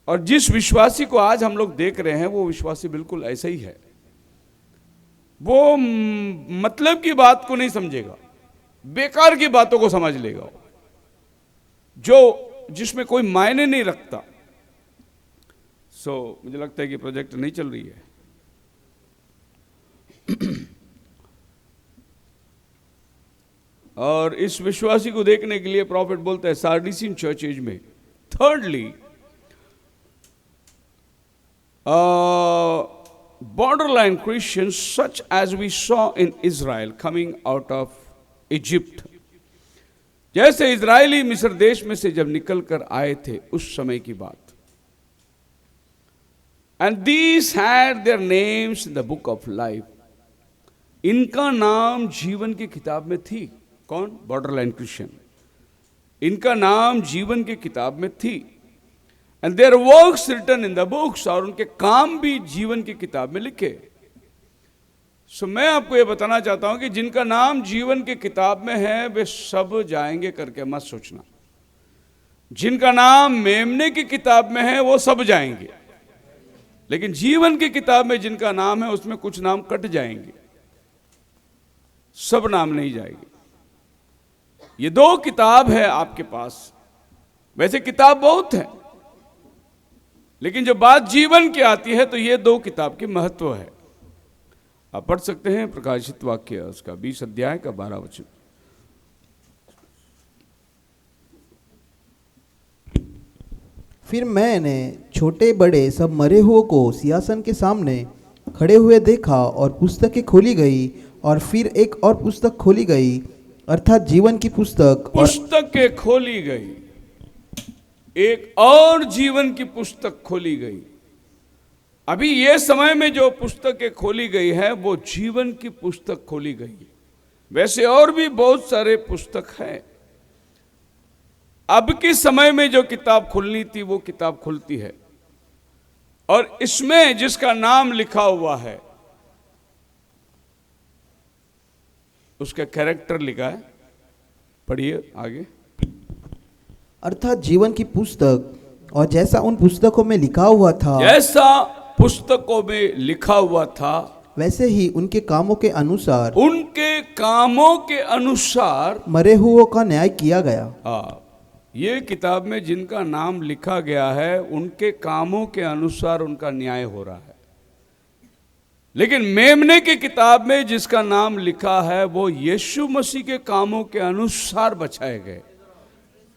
और जिस विश्वासी को आज हम लोग देख रहे हैं वो विश्वासी बिल्कुल ऐसा ही है। वो मतलब की बात को नहीं समझेगा, बेकार की बातों को समझ लेगा, जो जिसमें कोई मायने नहीं रखता। मुझे लगता है कि प्रोजेक्ट नहीं चल रही है। और इस विश्वासी को देखने के लिए प्रॉफिट बोलता है सार्डिसियन चर्च एज में, thirdly borderline Christians such as we saw in Israel coming out of Egypt, जैसे इजरायली मिस्र देश में से जब निकल कर आए थे उस समय की बात। And these had their names in the book of life, इनका नाम जीवन की किताब में थी। कौन? Borderline Christian. इनका नाम जीवन की किताब में थी। And their works written in the books, और उनके काम भी जीवन की किताब में लिखे। मैं आपको ये बताना चाहता हूं कि जिनका नाम जीवन की किताब में है वे सब जाएंगे करके मत सोचना। जिनका नाम मेमने की किताब में है वो सब जाएंगे, लेकिन जीवन की किताब में जिनका नाम है उसमें कुछ नाम कट जाएंगे, सब नाम नहीं जाएंगे। ये दो किताब है आपके पास। वैसे किताब बहुत है, लेकिन जब बात जीवन की आती है तो ये दो किताब की महत्व है। आप पढ़ सकते हैं प्रकाशित वाक्य उसका 20 अध्याय का 12 वचन। फिर मैंने छोटे बड़े सब मरे हुओं को सिंहासन के सामने खड़े हुए देखा, और पुस्तकें खोली गई, और फिर एक और पुस्तक खोली गई, अर्थात जीवन की पुस्तक। पुस्तकें खोली गई, एक और जीवन की पुस्तक खोली गई। अभी ये समय में जो पुस्तकें खोली गई है वो जीवन की पुस्तक खोली गई है। वैसे और भी बहुत सारे पुस्तक हैं। अब के समय में जो किताब खुलनी थी वो किताब खुलती है, और इसमें जिसका नाम लिखा हुआ है उसका कैरेक्टर लिखा है। पढ़िए आगे। अर्थात जीवन की पुस्तक, और जैसा उन पुस्तकों में लिखा हुआ था, जैसा पुस्तकों में लिखा हुआ था वैसे ही उनके कामों के अनुसार, उनके कामों के अनुसार मरे हुओं का न्याय किया गया। ये किताब में जिनका नाम लिखा गया है उनके कामों के अनुसार उनका न्याय हो रहा है। लेकिन मेमने की किताब में जिसका नाम लिखा है वो यीशु मसीह के कामों के अनुसार बचाए गए,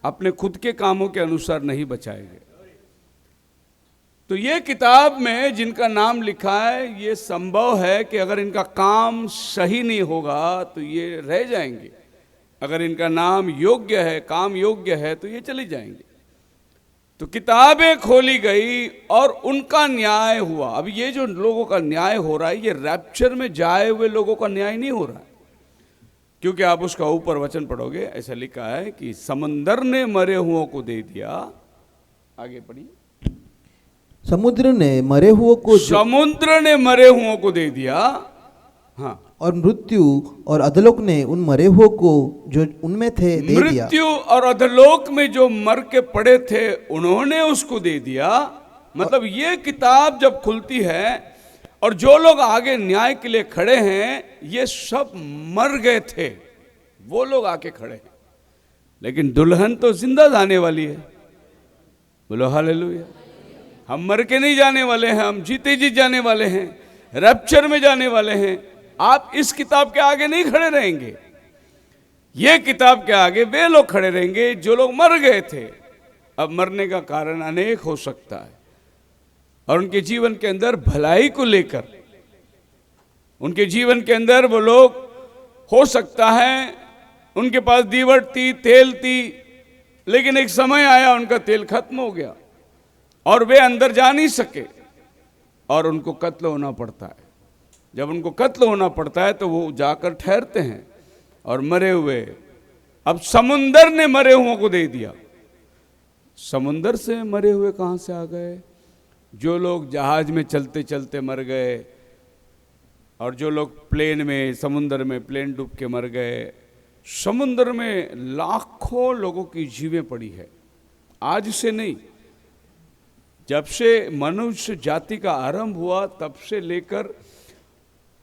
अपने खुद के कामों के अनुसार नहीं बचाए गए। तो ये किताब में जिनका नाम लिखा है, ये संभव है कि अगर इनका काम सही नहीं होगा तो ये रह जाएंगे। अगर इनका नाम योग्य है, काम योग्य है, तो ये चले जाएंगे। तो किताबें खोली गई और उनका न्याय हुआ। अब ये जो लोगों का न्याय हो रहा है, ये रैप्चर में जाए हुए लोगों का न्याय नहीं हो रहा है, क्योंकि आप उसका ऊपर वचन पढ़ोगे, ऐसा लिखा है कि समंदर ने मरे हुओं को दे दिया। आगे पढ़िए। समुद्र ने मरे हुओं को दे दिया। हाँ। और मृत्यु और अधलोक ने उन मरे हुओं को जो उनमें थे दे दिया। मृत्यु और अधलोक में जो मर के पड़े थे उन्होंने उसको दे दिया। मतलब ये किताब जब खुलती है और जो लोग आगे न्याय के लिए खड़े हैं ये सब मर गए थे, वो लोग आके खड़े हैं, लेकिन दुल्हन तो जिंदा जाने वाली है। बोलो हालेलुया। हम मर के नहीं जाने वाले हैं, हम जीते जी जाने वाले हैं, रैप्चर में जाने वाले हैं। आप इस किताब के आगे नहीं खड़े रहेंगे, ये किताब के आगे वे लोग खड़े रहेंगे जो लोग मर गए थे। अब मरने का कारण अनेक हो सकता है, और उनके जीवन के अंदर भलाई को लेकर, उनके जीवन के अंदर वो लोग हो सकता है उनके पास दीवट थी, तेल थी, लेकिन एक समय आया उनका तेल खत्म हो गया और वे अंदर जा नहीं सके और उनको कत्ल होना पड़ता है। जब उनको कत्ल होना पड़ता है तो वो जाकर ठहरते हैं और मरे हुए। अब समुंदर ने मरे हुओं को दे दिया। समुंदर से मरे हुए कहां से आ गए? जो लोग जहाज में चलते चलते मर गए, और जो लोग प्लेन में, समुंदर में प्लेन डूब के मर गए। समुंदर में लाखों लोगों की जीवें पड़ी है, आज से नहीं, जब से मनुष्य जाति का आरंभ हुआ तब से लेकर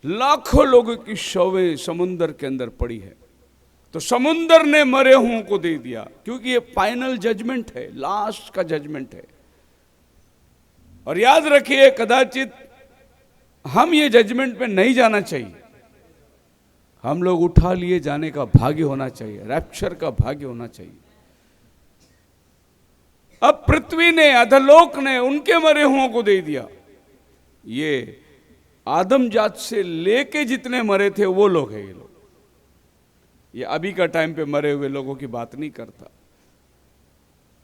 लाखों लोगों की शवें समुद्र के अंदर पड़ी है। तो समुद्र ने मरे हुओं को दे दिया, क्योंकि ये फाइनल जजमेंट है, लास्ट का जजमेंट है। और याद रखिए, कदाचित हम ये जजमेंट पे नहीं जाना चाहिए, हम लोग उठा लिए जाने का भाग्य होना चाहिए, रैप्चर का भाग्य होना चाहिए। अब पृथ्वी ने, अधोलोक ने उनके मरे हुओं को दे दिया। ये आदम जात से लेके जितने मरे थे वो लोग हैं ये लोग। ये अभी का टाइम पे मरे हुए लोगों की बात नहीं करता।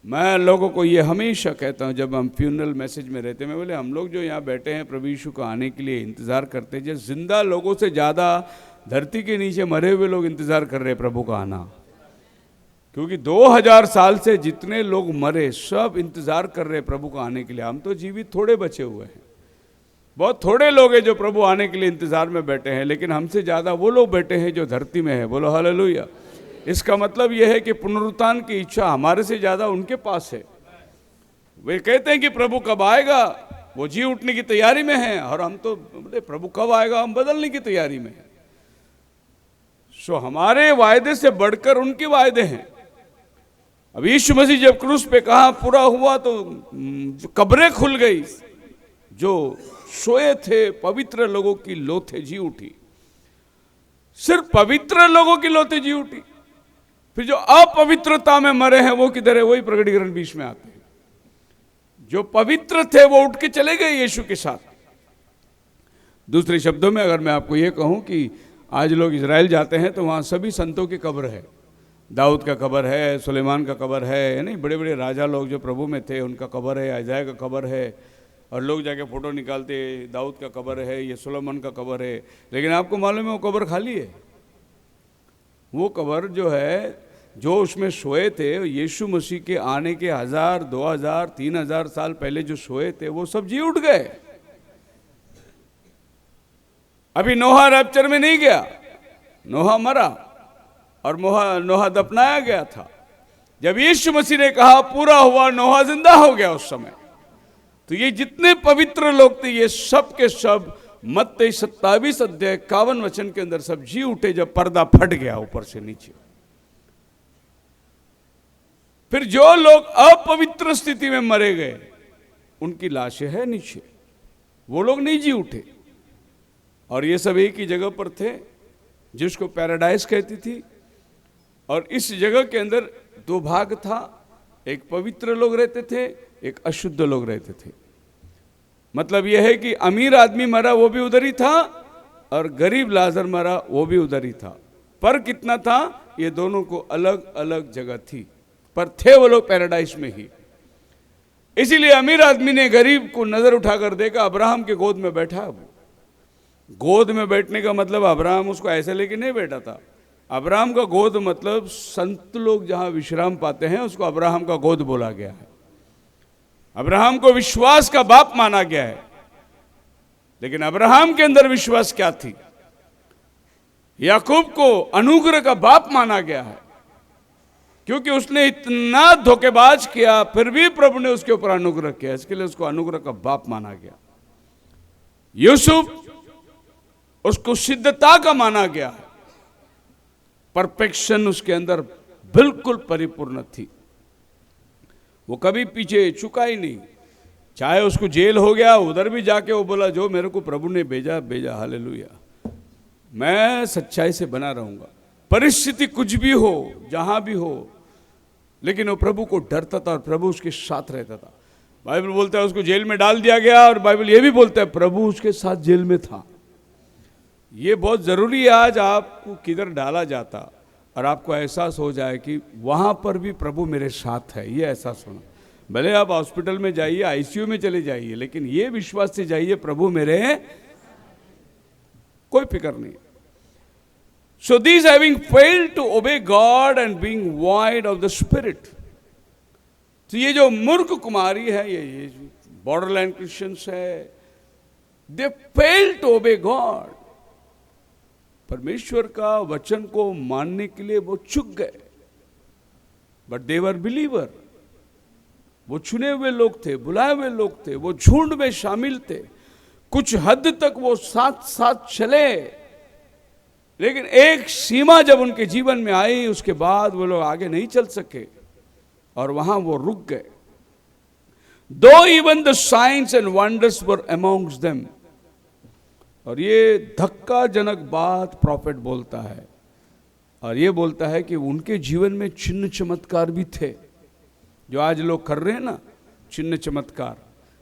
मैं लोगों को ये हमेशा कहता हूँ, जब हम फ्यूनरल मैसेज में रहते हैं, मैं बोले हम लोग जो यहाँ बैठे हैं प्रभु यीशु को आने के लिए इंतज़ार करते हैं, जैसे जिंदा लोगों से ज़्यादा धरती के नीचे मरे हुए लोग इंतज़ार कर रहे हैं प्रभु का आना। क्योंकि 2000 साल से जितने लोग मरे सब इंतज़ार कर रहे हैं प्रभु को आने के लिए। हम तो जीवित थोड़े बचे हुए हैं, बहुत थोड़े लोग हैं जो प्रभु आने के लिए इंतजार में बैठे हैं, लेकिन हमसे ज़्यादा वो लोग बैठे हैं जो धरती में है। बोलो हालेलुया। इसका मतलब यह है कि पुनरुत्थान की इच्छा हमारे से ज़्यादा उनके पास है। वे कहते हैं कि प्रभु कब आएगा, वो जी उठने की तैयारी में हैं, और हम तो बोले प्रभु कब आएगा, हम बदलने की तैयारी में हैं। सो हमारे वायदे से बढ़कर उनके वायदे हैं। अब यीशु मसीह जब क्रूस पे कहा पूरा हुआ, तो कब्रें खुल गई, जो सोए थे पवित्र लोगों की लोथें जी उठी। सिर्फ पवित्र लोगों की लोथें जी उठी, फिर जो अपवित्रता में मरे हैं वो किधर है? वही प्रकटीकरण 20 में आते हैं। जो पवित्र थे वो उठ के चले गए यीशु के साथ। दूसरे शब्दों में अगर मैं आपको ये कहूं कि आज लोग इजराइल जाते हैं तो वहां सभी संतों की कब्र है। दाऊद का कब्र है, सुलेमान का कब्र है, नहीं बड़े बड़े राजा लोग जो प्रभु में थे उनका कब्र है, अयजाया का कब्र है, और लोग जाके फोटो निकालते, दाऊद का कब्र है, ये सुलेमान का कब्र है। लेकिन आपको मालूम है वो कब्र खाली है। वो कब्र जो है, जो उसमें सोए थे यीशु मसीह के आने के 1000, 2000, 3000 साल पहले जो सोए थे वो सब जी उठ गए। अभी नोहा रैप्चर में नहीं गया, नोहा मरा और नोहा दफनाया गया था। जब यीशु मसीह ने कहा पूरा हुआ, नोहा जिंदा हो गया उस समय। तो ये जितने पवित्र लोग थे ये सब के सब मत्ती 27 अध्याय 51 वचन के अंदर सब जी उठे जब पर्दा फट गया ऊपर से नीचे। फिर जो लोग अपवित्र स्थिति में मरे गए उनकी लाशें है नीचे, वो लोग नहीं जी उठे। और ये सब एक ही जगह पर थे जिसको पैराडाइज कहती थी। और इस जगह के अंदर 2 भाग था, एक पवित्र लोग रहते थे, एक अशुद्ध लोग रहते थे। मतलब यह है कि अमीर आदमी मरा वो भी उधर ही था, और गरीब लाजर मरा वो भी उधर ही था। पर कितना था, ये दोनों को अलग अलग जगह थी, पर थे वो लोग पैराडाइज में ही। इसीलिए अमीर आदमी ने गरीब को नजर उठाकर देखा, अब्राहम के गोद में बैठा। वो गोद में बैठने का मतलब अब्राहम उसको ऐसे लेके नहीं बैठा था। अब्राहम का गोद मतलब संत लोग जहां विश्राम पाते हैं उसको अब्राहम का गोद बोला गया है। अब्राहम को विश्वास का बाप माना गया है। लेकिन अब्राहम के अंदर विश्वास क्या थी? याकूब को अनुग्रह का बाप माना गया है, क्योंकि उसने इतना धोखेबाज किया फिर भी प्रभु ने उसके ऊपर अनुग्रह किया, इसके लिए उसको अनुग्रह का बाप माना गया। यूसुफ, उसको सिद्धता का माना गया है, परफेक्शन उसके अंदर बिल्कुल परिपूर्ण थी। वो कभी पीछे चुका ही नहीं। चाहे उसको जेल हो गया, उधर भी जाके वो बोला जो मेरे को प्रभु ने भेजा भेजा, हालेलुया, मैं सच्चाई से बना रहूंगा। परिस्थिति कुछ भी हो, जहां भी हो, लेकिन वो प्रभु को डरता था और प्रभु उसके साथ रहता था। बाइबल बोलता है उसको जेल में डाल दिया गया, और बाइबल ये भी बोलता है प्रभु उसके साथ जेल में था। ये बहुत जरूरी है आज आपको किधर डाला जाता और आपको एहसास हो जाए कि वहां पर भी प्रभु मेरे साथ है। ये एहसास होना। भले आप हॉस्पिटल में जाइए, आईसीयू में चले जाइए, लेकिन ये विश्वास से जाइए प्रभु मेरे, कोई फिक्र नहीं। So these having failed to obey God and being void of the Spirit, तो ये जो मूर्ख कुमारी है, ये बॉर्डरलाइन क्रिश्चियंस है, they failed to obey God, परमेश्वर का वचन को मानने के लिए वो चूक गए, बट दे वर बिलीवर। वो चुने हुए लोग थे, बुलाए हुए लोग थे, वो झुंड में शामिल थे, कुछ हद तक वो साथ साथ चले, लेकिन एक सीमा जब उनके जीवन में आई उसके बाद वो लोग आगे नहीं चल सके और वहां वो रुक गए। दो even the science and wonders were amongst them. और ये धक्काजनक बात प्रॉफिट बोलता है, और ये बोलता है कि उनके जीवन में चिन्ह चमत्कार भी थे, जो आज लोग कर रहे हैं ना, चिन्ह चमत्कार,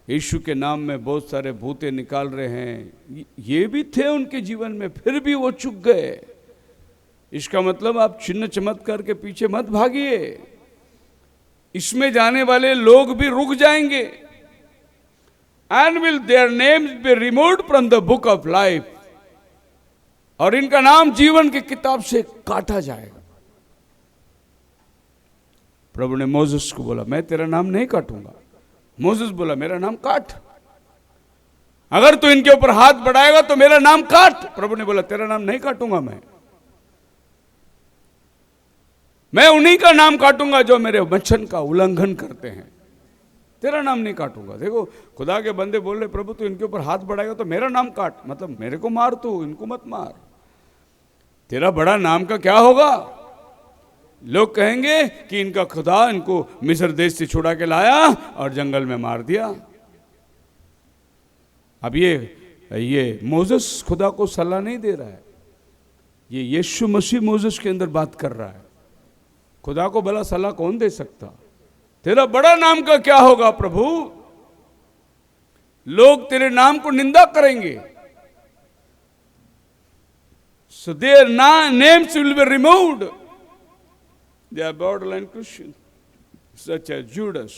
यीशु के नाम में बहुत सारे भूते निकाल रहे हैं, ये भी थे उनके जीवन में, फिर भी वो चूक गए। इसका मतलब आप चिन्ह चमत्कार के पीछे मत भागिए, इसमें जाने वाले लोग भी रुक जाएंगे। And will their names be removed from the book of life, और इनका नाम जीवन की किताब से काटा जाएगा। प्रभु ने मोसेस को बोला, मैं तेरा नाम नहीं काटूंगा। मोसेस बोला, मेरा नाम काट, अगर तू इनके ऊपर हाथ बढ़ाएगा तो मेरा नाम काट। प्रभु ने बोला, तेरा नाम नहीं काटूंगा, मैं उन्हीं का नाम काटूंगा जो मेरे वचन का उल्लंघन करते हैं, तेरा नाम नहीं काटूंगा। देखो, खुदा के बंदे बोल रहे, प्रभु तू इनके ऊपर हाथ बढ़ाएगा तो मेरा नाम काट, मतलब मेरे को मार, तू इनको मत मार, तेरा बड़ा नाम का क्या होगा? लोग कहेंगे कि इनका खुदा इनको मिस्र देश से छुड़ा के लाया और जंगल में मार दिया। अब ये मोसेस खुदा को सलाह नहीं दे रहा है, ये यीशु मसीह मोसेस के अंदर बात कर रहा है। खुदा को भला सलाह कौन दे सकता? तेरा बड़ा नाम का क्या होगा प्रभु? लोग तेरे नाम को निंदा करेंगे। So their names will be removed. They are borderline Christians, such as Judas,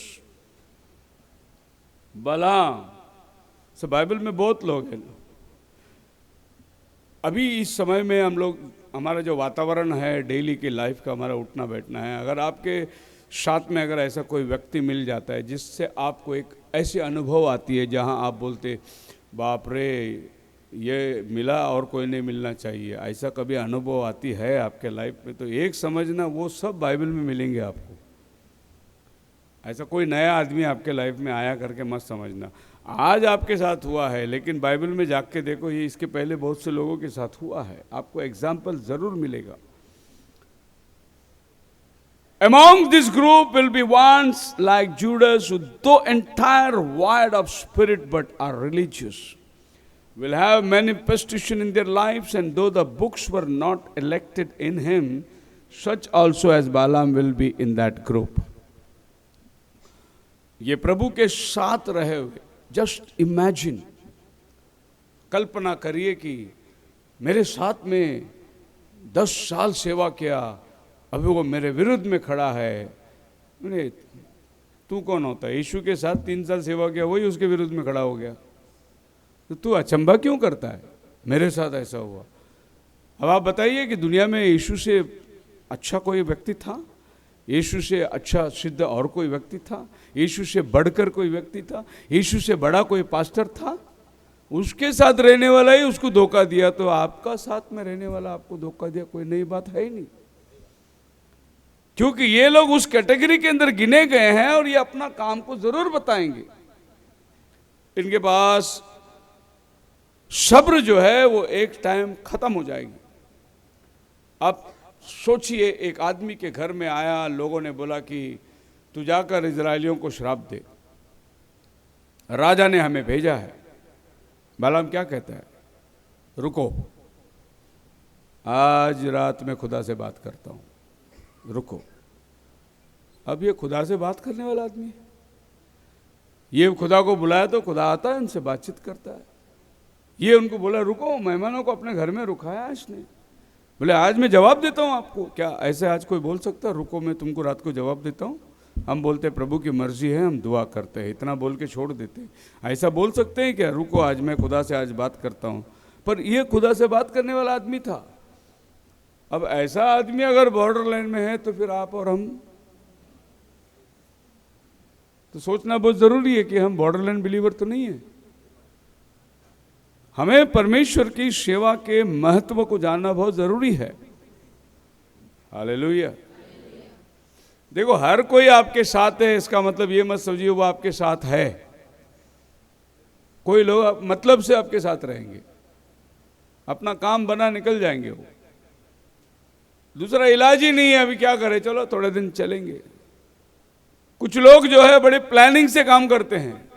बलाम। so बाइबल में बहुत लोग हैं। अभी इस समय में हम लोग, हमारा जो वातावरण है डेली की लाइफ का, हमारा उठना बैठना है, अगर आपके साथ में अगर ऐसा कोई व्यक्ति मिल जाता है जिससे आपको एक ऐसी अनुभव आती है जहां आप बोलते, बाप रे ये मिला और कोई नहीं मिलना चाहिए, ऐसा कभी अनुभव आती है आपके लाइफ में, तो एक समझना वो सब बाइबल में मिलेंगे आपको। ऐसा कोई नया आदमी आपके लाइफ में आया करके मत समझना। आज आपके साथ हुआ है, लेकिन बाइबल में जाग के देखो, ये इसके पहले बहुत से लोगों के साथ हुआ है, आपको एग्जाम्पल जरूर मिलेगा। Among this group will be ones like Judas, who though entire void of spirit but are religious, will have manifestation in their lives, and though the books were not elected in him, such also as Balaam will be in that group. ये प्रभु के साथ रहे हुए, just imagine, कल्पना करिए कि मेरे साथ में 10 साल सेवा किया, अभी वो मेरे विरुद्ध में खड़ा है। मैंने, तू कौन होता है? यीशु के साथ 3 साल सेवा किया, वही उसके विरुद्ध में खड़ा हो गया, तो तू अचंभा क्यों करता है? मेरे साथ ऐसा हुआ। अब आप बताइए कि दुनिया में यीशु से अच्छा कोई व्यक्ति था? यीशु से अच्छा सिद्ध और कोई व्यक्ति था? यीशु से बढ़कर कोई व्यक्ति था? यीशु से बड़ा कोई पास्टर था? उसके साथ रहने वाला ही उसको धोखा दिया, तो आपका साथ में रहने वाला आपको धोखा दिया, कोई नई बात है ही नहीं। क्योंकि ये लोग उस कैटेगरी के अंदर गिने गए हैं और ये अपना काम को जरूर बताएंगे। इनके पास सब्र जो है वो एक टाइम खत्म हो जाएगी। अब सोचिए, एक आदमी के घर में आया, लोगों ने बोला कि तू जाकर इजराइलियों को श्राप दे, राजा ने हमें भेजा है। बालाम क्या कहता है? रुको, आज रात में खुदा से बात करता हूं, रुको। अब ये खुदा से बात करने वाला आदमी है, ये खुदा को बुलाया तो खुदा आता है, उनसे बातचीत करता है। ये उनको बोला रुको, मेहमानों को अपने घर में रुकाया इसने। बोले आज मैं जवाब देता हूँ आपको। क्या ऐसे आज कोई बोल सकता है रुको मैं तुमको रात को जवाब देता हूँ? हम बोलते हैं प्रभु की मर्जी है, हम दुआ करते हैं, इतना बोल के छोड़ देते हैं। ऐसा बोल सकते हैं क्या? रुको आज मैं खुदा से आज बात करता हूँ। पर ये खुदा से बात करने वाला आदमी था। अब ऐसा आदमी अगर बॉर्डर लाइन में है तो फिर आप और हम तो सोचना बहुत जरूरी है कि हम बॉर्डर लाइन बिलीवर तो नहीं है। हमें परमेश्वर की सेवा के महत्व को जानना बहुत जरूरी है। हालेलुया। देखो, हर कोई आपके साथ है इसका मतलब ये मत समझिए वो आपके साथ है। कोई लोग मतलब से आपके साथ रहेंगे, अपना काम बना निकल जाएंगे, वो दूसरा इलाज ही नहीं है, अभी क्या करें, चलो थोड़े दिन चलेंगे। कुछ लोग जो है बड़े प्लानिंग से काम करते हैं,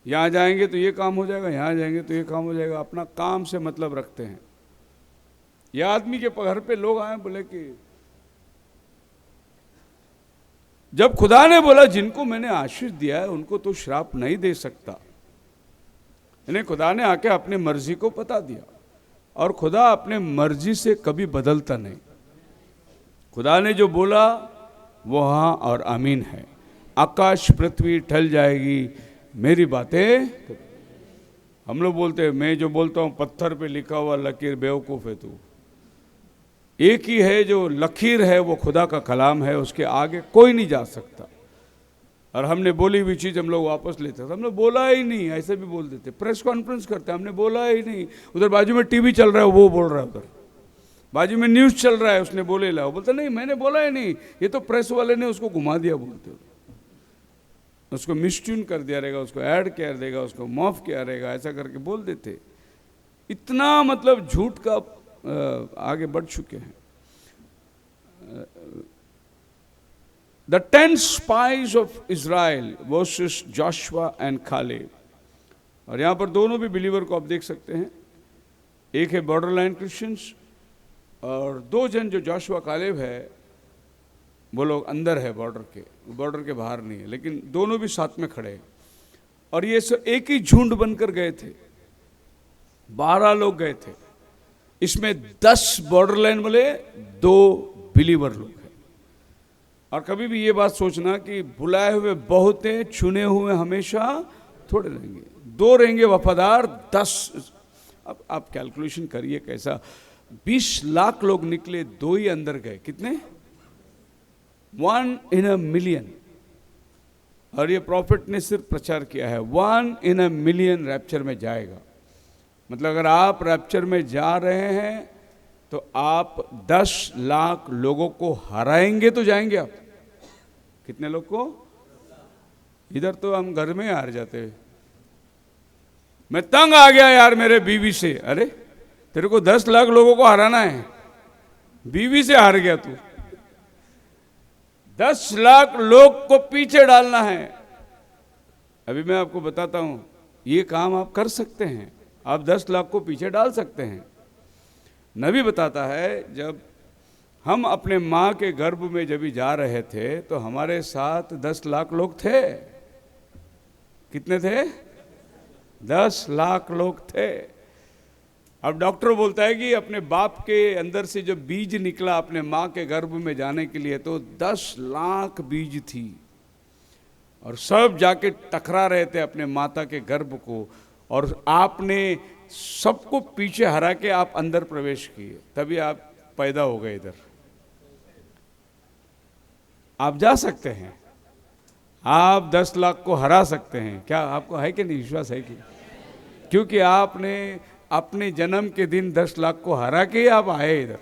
यहां जाएंगे तो ये काम हो जाएगा, यहां जाएंगे तो ये काम हो जाएगा, अपना काम से मतलब रखते हैं। यह आदमी के घर पे लोग आए, बोले कि जब खुदा ने बोला जिनको मैंने आशीष दिया है उनको तो श्राप नहीं दे सकता, इन्हें खुदा ने आके अपनी मर्जी को बता दिया, और खुदा अपने मर्जी से कभी बदलता नहीं। खुदा ने जो बोला वो हाँ और आमीन है। आकाश पृथ्वी टल जाएगी, मेरी बातें। हम लोग बोलते हैं, मैं जो बोलता हूँ पत्थर पे लिखा हुआ लकीर, बेवकूफ़ है तू। एक ही है जो लकीर है, वो खुदा का कलाम है, उसके आगे कोई नहीं जा सकता। और हमने बोली हुई चीज़ हम लोग वापस लेते हैं, हमने बोला ही नहीं, ऐसे भी बोल देते। प्रेस कॉन्फ्रेंस करते हैं, हमने बोला ही नहीं। उधर बाजू में टीवी चल रहा है, वो बोल रहा है, उधर बाजू में न्यूज़ चल रहा है, उसने बोले ला, वो बोलता नहीं मैंने बोला ही नहीं, ये तो प्रेस वाले ने उसको घुमा दिया, बोलते उसको मिसट्यून कर दिया रहेगा, उसको ऐड किया देगा, उसको मॉफ किया रहेगा, ऐसा करके बोल देते। इतना मतलब झूठ का आगे बढ़ चुके हैं। The 10 spies of Israel versus Joshua and Caleb. और यहाँ पर दोनों भी बिलीवर को आप देख सकते हैं, एक है बॉर्डर लाइन क्रिश्चियंस, और 2 जन जो जोशुआ कालेब है वो लोग अंदर है बॉर्डर के बाहर नहीं है, लेकिन दोनों भी साथ में खड़े हैं। और ये सब एक ही झुंड बनकर गए थे, 12 लोग गए थे, इसमें 10 बॉर्डर लाइन वाले, 2 बिलीवर लोग हैं। और कभी भी ये बात सोचना कि बुलाए हुए बहुत हैं, चुने हुए हमेशा थोड़े रहेंगे, 2 रहेंगे वफादार, 10। अब आप कैलकुलेशन करिए कैसा, 20 लाख लोग निकले, 2 ही अंदर गए। कितने? 1 in a million। और ये प्रॉफिट ने सिर्फ प्रचार किया है, 1 in a million रैप्चर में जाएगा। मतलब अगर आप रैप्चर में जा रहे हैं तो आप 10 लाख लोगों को हराएंगे तो जाएंगे आप। कितने लोग को? इधर तो हम घर में हार जाते हैं। मैं तंग आ गया यार मेरे बीवी से। अरे तेरे को 10 लाख लोगों को हराना है, बीवी से हार गया तू। 10 लाख लोग को पीछे डालना है। अभी मैं आपको बताता हूं, ये काम आप कर सकते हैं, आप 10 लाख को पीछे डाल सकते हैं। नबी बताता है, जब हम अपने माँ के गर्भ में जब भी जा रहे थे तो हमारे साथ 10 लाख लोग थे। कितने थे? 10 लाख लोग थे। अब डॉक्टर बोलता है कि अपने बाप के अंदर से जो बीज निकला अपने माँ के गर्भ में जाने के लिए, तो 10 लाख बीज थी, और सब जाके टकरा रहे थे अपने माता के गर्भ को, और आपने सबको पीछे हरा के आप अंदर प्रवेश किए, तभी आप पैदा हो गए। इधर आप जा सकते हैं, आप 10 लाख को हरा सकते हैं। क्या आपको है कि नहीं विश्वास है कि? क्योंकि आपने अपने जन्म के दिन 10 लाख को हरा के आप आए इधर,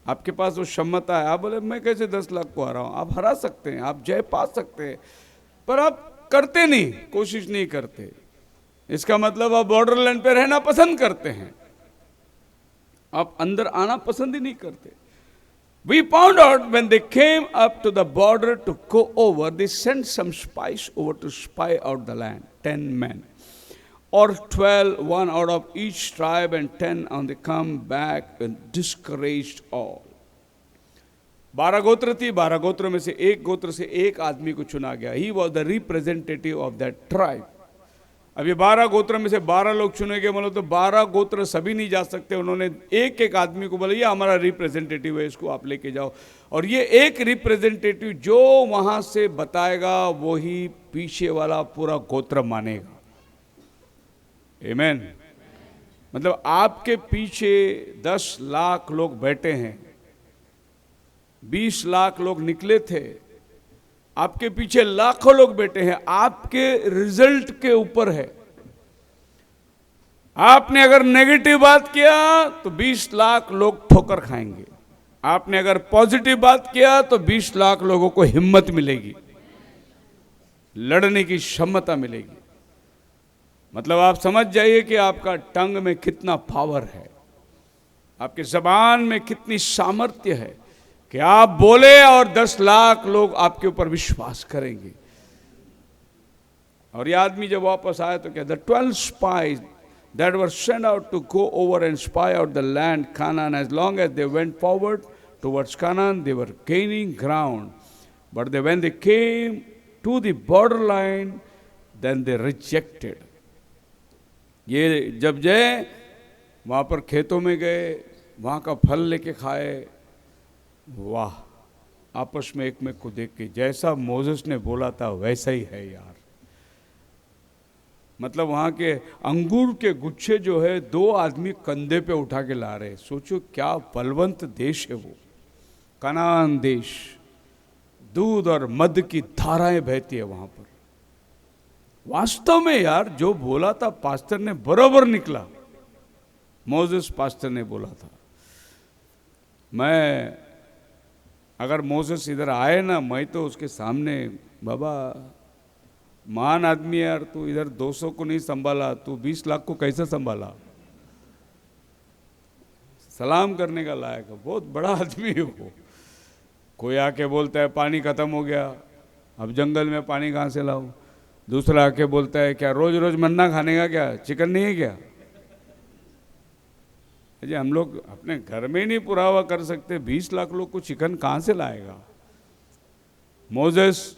आपके पास वो क्षमता है। आप बोले मैं कैसे 10 लाख को हराऊं? आप हरा सकते हैं, आप जय पा सकते हैं, पर आप करते नहीं, कोशिश नहीं करते। इसका मतलब आप बॉर्डर लाइन पे रहना पसंद करते हैं, आप अंदर आना पसंद ही नहीं करते। We found out when they came up to the border to go over, they sent some spies over to spy out the land, 10 men. Or 12, 1 out of each tribe, and 10 on the come back and discouraged all. 12 गोत्र थी, 12 गोत्रों में से एक गोत्र से एक आदमी को चुना गया। He was the representative of that tribe. अब ये 12 गोत्र में से 12 लोग चुने गए, मतलब तो 12 गोत्र सभी नहीं जा सकते। उन्होंने एक एक आदमी को बोला ये हमारा रिप्रेजेंटेटिव है, इसको आप लेके जाओ। और ये एक रिप्रेजेंटेटिव जो वहां से बताएगा वही पीछे वाला पूरा गोत्र मानेगा। आमीन। मतलब आपके पीछे 10 लाख लोग बैठे हैं, 20 लाख लोग निकले थे, आपके पीछे लाखों लोग बैठे हैं, आपके रिजल्ट के ऊपर है। आपने अगर नेगेटिव बात किया तो 20 लाख लोग ठोकर खाएंगे, आपने अगर पॉजिटिव बात किया तो 20 लाख लोगों को हिम्मत मिलेगी, लड़ने की क्षमता मिलेगी। मतलब आप समझ जाइए कि आपका टंग में कितना पावर है, आपके जबान में कितनी सामर्थ्य है कि आप बोले और 10 लाख लोग आपके ऊपर विश्वास करेंगे। और ये आदमी जब वापस आया तो क्या, the 12 spies that were sent out to go over and spy out the land Canaan, as long as they went forward towards Canaan they were gaining ground, but when they came to the borderline then they rejected। ये जब जय वहाँ पर खेतों में गए, वहाँ का फल लेके खाए, वाह, आपस में एक में को देख के जैसा मोसेस ने बोला था वैसा ही है यार। मतलब वहाँ के अंगूर के गुच्छे जो है 2 आदमी कंधे पे उठा के ला रहे। सोचो क्या बलवंत देश है वो, कनान देश, दूध और मध की धाराएं बहती है वहाँ पर। वास्तव में यार जो बोला था पास्टर ने बरोबर निकला, मोसेस पास्टर ने बोला था। मैं अगर मोसेस इधर आए ना, मैं तो उसके सामने, बाबा महान आदमी है यार, तू इधर 200 को नहीं संभाला, तू 20 लाख को कैसे संभाला, सलाम करने का लायक है, बहुत बड़ा आदमी है वो। कोई आके बोलता है पानी खत्म हो गया, अब जंगल में पानी कहाँ से लाऊं। दूसरा आके बोलता है क्या रोज रोज मन्ना खाने का क्या चिकन नहीं है क्या। जी हम लोग अपने घर में ही नहीं पुरावा कर सकते, 20 लाख लोग को चिकन कहाँ से लाएगा। मोसेस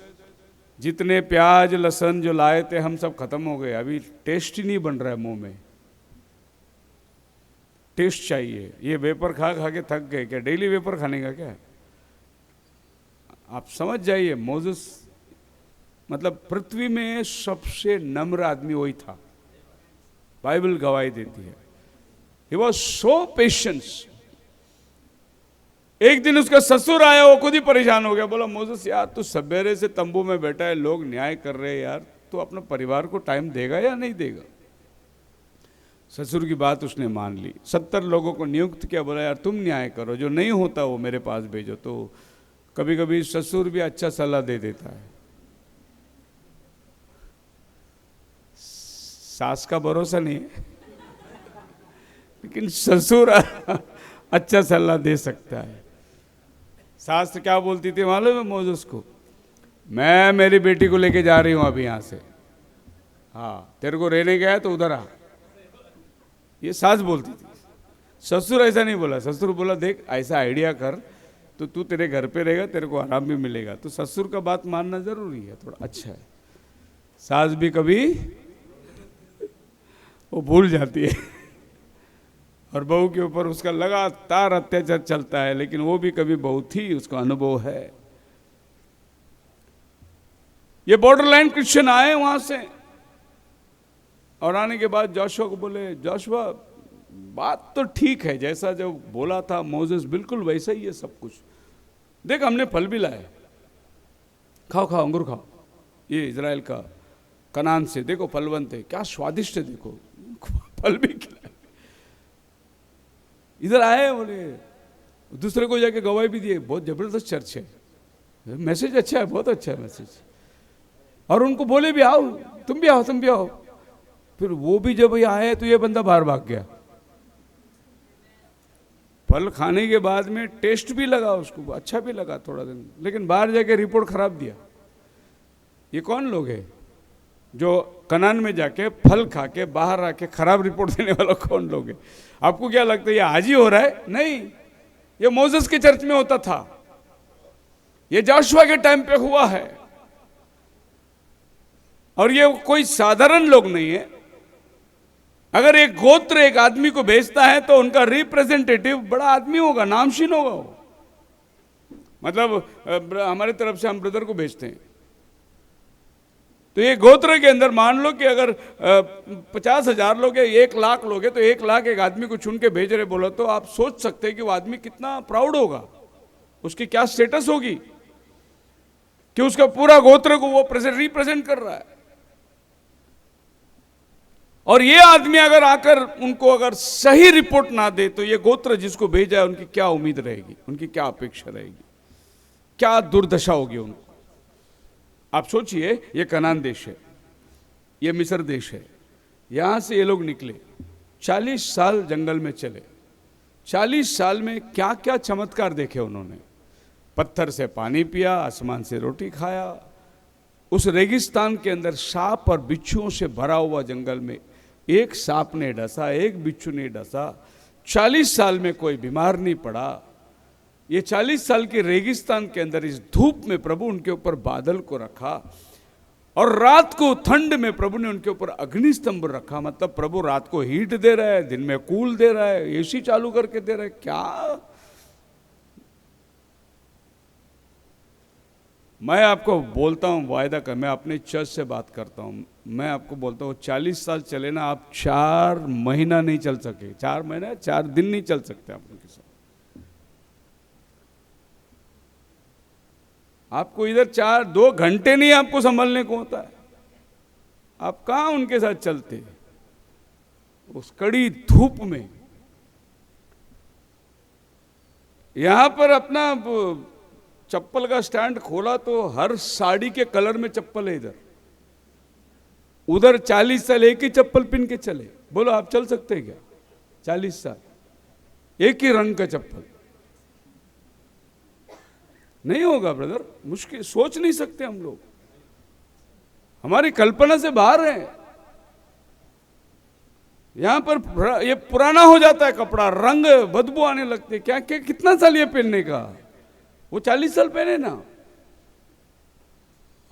जितने प्याज लहसुन जो लाए थे हम सब खत्म हो गए, अभी टेस्ट ही नहीं बन रहा है मुंह में, टेस्ट चाहिए। ये वेपर खा खा के थक गए क्या, डेली वेपर खाने का क्या। आप समझ जाइए मोसेस मतलब पृथ्वी में सबसे नम्र आदमी वही था, बाइबल गवाही देती है। He was so patient। एक दिन उसका ससुर आया, वो खुद ही परेशान हो गया, बोला मोसेस यार तू सवेरे से तंबू में बैठा है, लोग न्याय कर रहे हैं यार, तू अपने परिवार को टाइम देगा या नहीं देगा। ससुर की बात उसने मान ली, 70 लोगों को नियुक्त किया, बोला यार तुम न्याय करो, जो नहीं होता वो मेरे पास भेजो। तो कभी कभी ससुर भी अच्छा सलाह दे देता है, सास का भरोसा नहीं है लेकिन ससुर अच्छा सलाह दे सकता है। सास क्या बोलती थी मालूम है मोसेस को, मैं मेरी बेटी को लेके जा रही हूं अभी यहां से, हाँ तेरे को रहने गया है तो उधर आ, ये सास बोलती थी। ससुर ऐसा नहीं बोला, ससुर बोला देख ऐसा आइडिया कर तो तू तेरे घर पे रहेगा, तेरे को आराम भी मिलेगा। तो ससुर का बात मानना जरूरी है, थोड़ा अच्छा है। सास भी कभी वो भूल जाती है और बहू के ऊपर उसका लगातार अत्याचार चलता है, लेकिन वो भी कभी बहुत ही उसका अनुभव है। ये बॉर्डरलाइन क्रिश्चियन आए वहां से, और आने के बाद जोशुआ को बोले जोशुआ बात तो ठीक है, जैसा जो बोला था मोसेस बिल्कुल वैसा ही है सब कुछ, देख हमने फल भी लाए, खाओ खाओ अंगूर खाओ, ये इजराइल का कनान से देखो फलवंत है, क्या स्वादिष्ट है, देखो फल भी खिलाए। इधर आए, बोले दूसरे को जाके गवाही भी दिए, बहुत जबरदस्त चर्च है, मैसेज अच्छा है, बहुत अच्छा है मैसेज। और उनको बोले भी आओ, तुम भी आओ, तुम भी आओ। फिर वो भी जब ये आए तो ये बंदा बाहर भाग गया। फल खाने के बाद में टेस्ट भी लगा उसको, अच्छा भी लगा थोड़ा दिन, लेकिन बाहर जाके रिपोर्ट खराब दिया। ये कौन लोग हैं जो कनान में जाके फल खा के बाहर आके खराब रिपोर्ट देने वाला कौन लोग हैं? आपको क्या लगता है ये आज ही हो रहा है? नहीं, ये मोसेस के चर्च में होता था, ये जोशुआ के टाइम पे हुआ है। और ये कोई साधारण लोग नहीं है। अगर एक गोत्र एक आदमी को भेजता है तो उनका रिप्रेजेंटेटिव बड़ा आदमी होगा, नामशीन होगा वो। मतलब हमारे तरफ से हम ब्रदर को भेजते हैं तो ये गोत्र के अंदर मान लो कि अगर 50,000 लोग हैं, 1 लाख लोग हैं, तो 1 लाख एक आदमी को चुन के भेज रहे बोला, तो आप सोच सकते हैं कि वो आदमी कितना प्राउड होगा, उसकी क्या स्टेटस होगी कि उसका पूरा गोत्र को वो रिप्रेजेंट कर रहा है। और ये आदमी अगर आकर उनको अगर सही रिपोर्ट ना दे तो ये गोत्र जिसको भेजा है उनकी क्या उम्मीद रहेगी, उनकी क्या अपेक्षा रहेगी, क्या दुर्दशा होगी उनको। आप सोचिए, ये कनान देश है, ये मिस्र देश है, यहां से ये लोग निकले, 40 साल जंगल में चले, 40 साल में क्या क्या चमत्कार देखे उन्होंने। पत्थर से पानी पिया, आसमान से रोटी खाया, उस रेगिस्तान के अंदर सांप और बिच्छुओं से भरा हुआ जंगल में एक सांप ने डसा, एक बिच्छू ने डसा, 40 साल में कोई बीमार नहीं पड़ा। ये 40 साल के रेगिस्तान के अंदर इस धूप में प्रभु उनके ऊपर बादल को रखा, और रात को ठंड में प्रभु ने उनके ऊपर अग्नि स्तंभ रखा। मतलब प्रभु रात को हीट दे रहा है, दिन में कूल दे रहा है, एसी चालू करके दे रहा है। क्या मैं आपको बोलता हूं, वायदा कर, मैं अपने चर्च से बात करता हूं, मैं आपको बोलता हूं 40 साल चले ना, आप 4 महीना नहीं चल सके, 4 महीना 4 दिन नहीं चल सकते आप उनके साथ। आपको इधर 2 घंटे नहीं आपको संभलने को होता है, आप कहां उनके साथ चलते उस कड़ी धूप में। यहां पर अपना चप्पल का स्टैंड खोला तो हर साड़ी के कलर में चप्पल है इधर, उधर 40 साल एक ही चप्पल पहन के चले। बोलो आप चल सकते हैं क्या 40 साल एक ही रंग का चप्पल? नहीं होगा ब्रदर, मुश्किल, सोच नहीं सकते हम लोग, हमारी कल्पना से बाहर है। यहां पर ये पुराना हो जाता है कपड़ा, रंग बदबू आने लगते, क्या क्या कितना साल ये पहनने का, वो 40 साल पहने ना।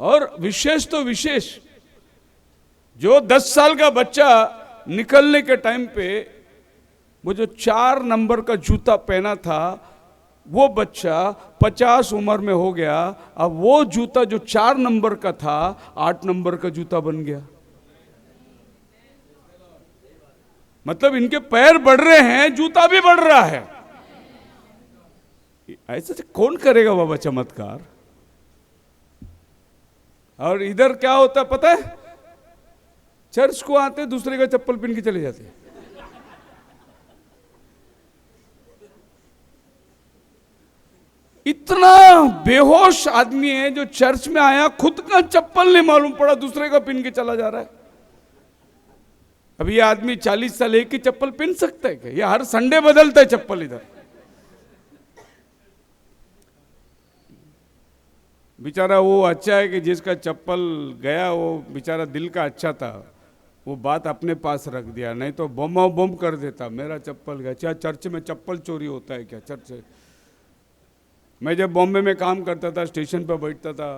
और विशेष तो विशेष, जो 10 साल का बच्चा निकलने के टाइम पे वो जो 4 नंबर का जूता पहना था, वो बच्चा 50 उम्र में हो गया, अब वो जूता जो 4 नंबर का था 8 नंबर का जूता बन गया। मतलब इनके पैर बढ़ रहे हैं, जूता भी बढ़ रहा है। ऐसे कौन करेगा बाबा चमत्कार? और इधर क्या होता है पता है, चर्च को आते दूसरे का चप्पल पहन के चले जाते। इतना बेहोश आदमी है जो चर्च में आया, खुद का चप्पल नहीं मालूम पड़ा, दूसरे का पहन के चला जा रहा है। अब ये आदमी 40 साल एक ही चप्पल पहन सकता है क्या? ये हर संडे बदलता है चप्पल इधर। बेचारा वो अच्छा है कि जिसका चप्पल गया वो बेचारा दिल का अच्छा था, वो बात अपने पास रख दिया, नहीं तो बम कर देता, मेरा चप्पल गया। क्या चर्च में चप्पल चोरी होता है क्या? चर्च है। मैं जब बॉम्बे में काम करता था, स्टेशन पर बैठता था,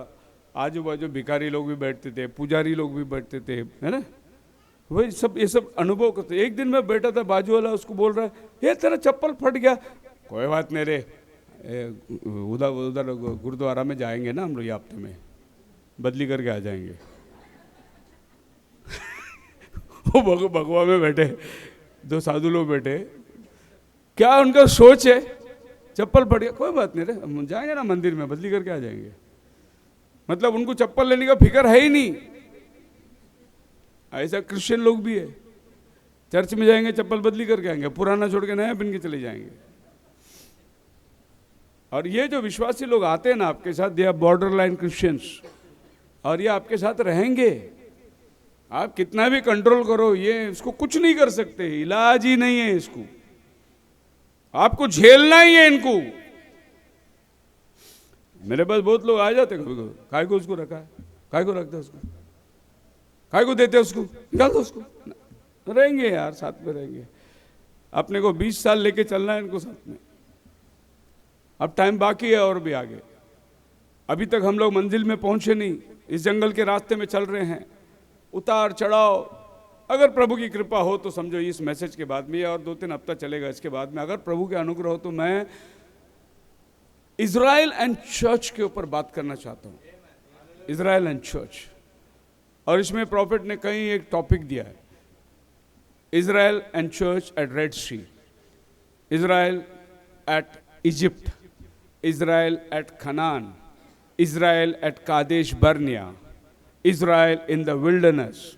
आजू बाजू भिखारी लोग भी बैठते थे, पुजारी लोग भी बैठते थे, है ना, वही सब ये सब अनुभव करते। एक दिन मैं बैठा था, बाजू वाला उसको बोल रहा है, ये तेरा चप्पल फट गया। कोई बात नहीं रे, उधर गुरुद्वारा में जाएंगे ना हम लोग, ये हफ्ते में बदली करके आ जाएंगे। वो भगवा में बैठे 2 साधु लोग बैठे, क्या उनका सोच है, चप्पल फट गया, कोई बात नहीं रे, हम जाएंगे ना मंदिर में, बदली करके आ जाएंगे। मतलब उनको चप्पल लेने का फिक्र है ही नहीं। ऐसा क्रिश्चियन लोग भी है, चर्च में जाएंगे चप्पल बदली करके आएंगे, पुराना छोड़ के नया पहन के चले जाएंगे। और ये जो विश्वासी लोग आते हैं ना आपके साथ, they are border line Christians, और ये आपके साथ रहेंगे। आप कितना भी कंट्रोल करो, ये इसको कुछ नहीं कर सकते, इलाज ही नहीं है इसको, आपको झेलना ही है इनको। मेरे पास बहुत लोग आ जाते, कभी कभी, काय को उसको रखा है, काय को रखते उसको, काय को देते उसको, निकाल दो उसको। रहेंगे यार, साथ में रहेंगे, अपने को 20 साल लेके चलना है इनको साथ में। अब टाइम बाकी है और भी आगे, अभी तक हम लोग मंजिल में पहुंचे नहीं, इस जंगल के रास्ते में चल रहे हैं, उतार चढ़ाव। अगर प्रभु की कृपा हो तो समझो इस मैसेज के बाद में, और 2-3 हफ्ता चलेगा इसके बाद में, अगर प्रभु के अनुग्रह हो तो मैं इजराइल एंड चर्च के ऊपर बात करना चाहता हूं, इजराइल एंड चर्च। और इसमें प्रॉफिट ने कहीं एक टॉपिक दिया है, Israel and church at Red Sea, Israel at Egypt, Israel at Canaan, Israel at Kadesh Barnea, Israel in the wilderness.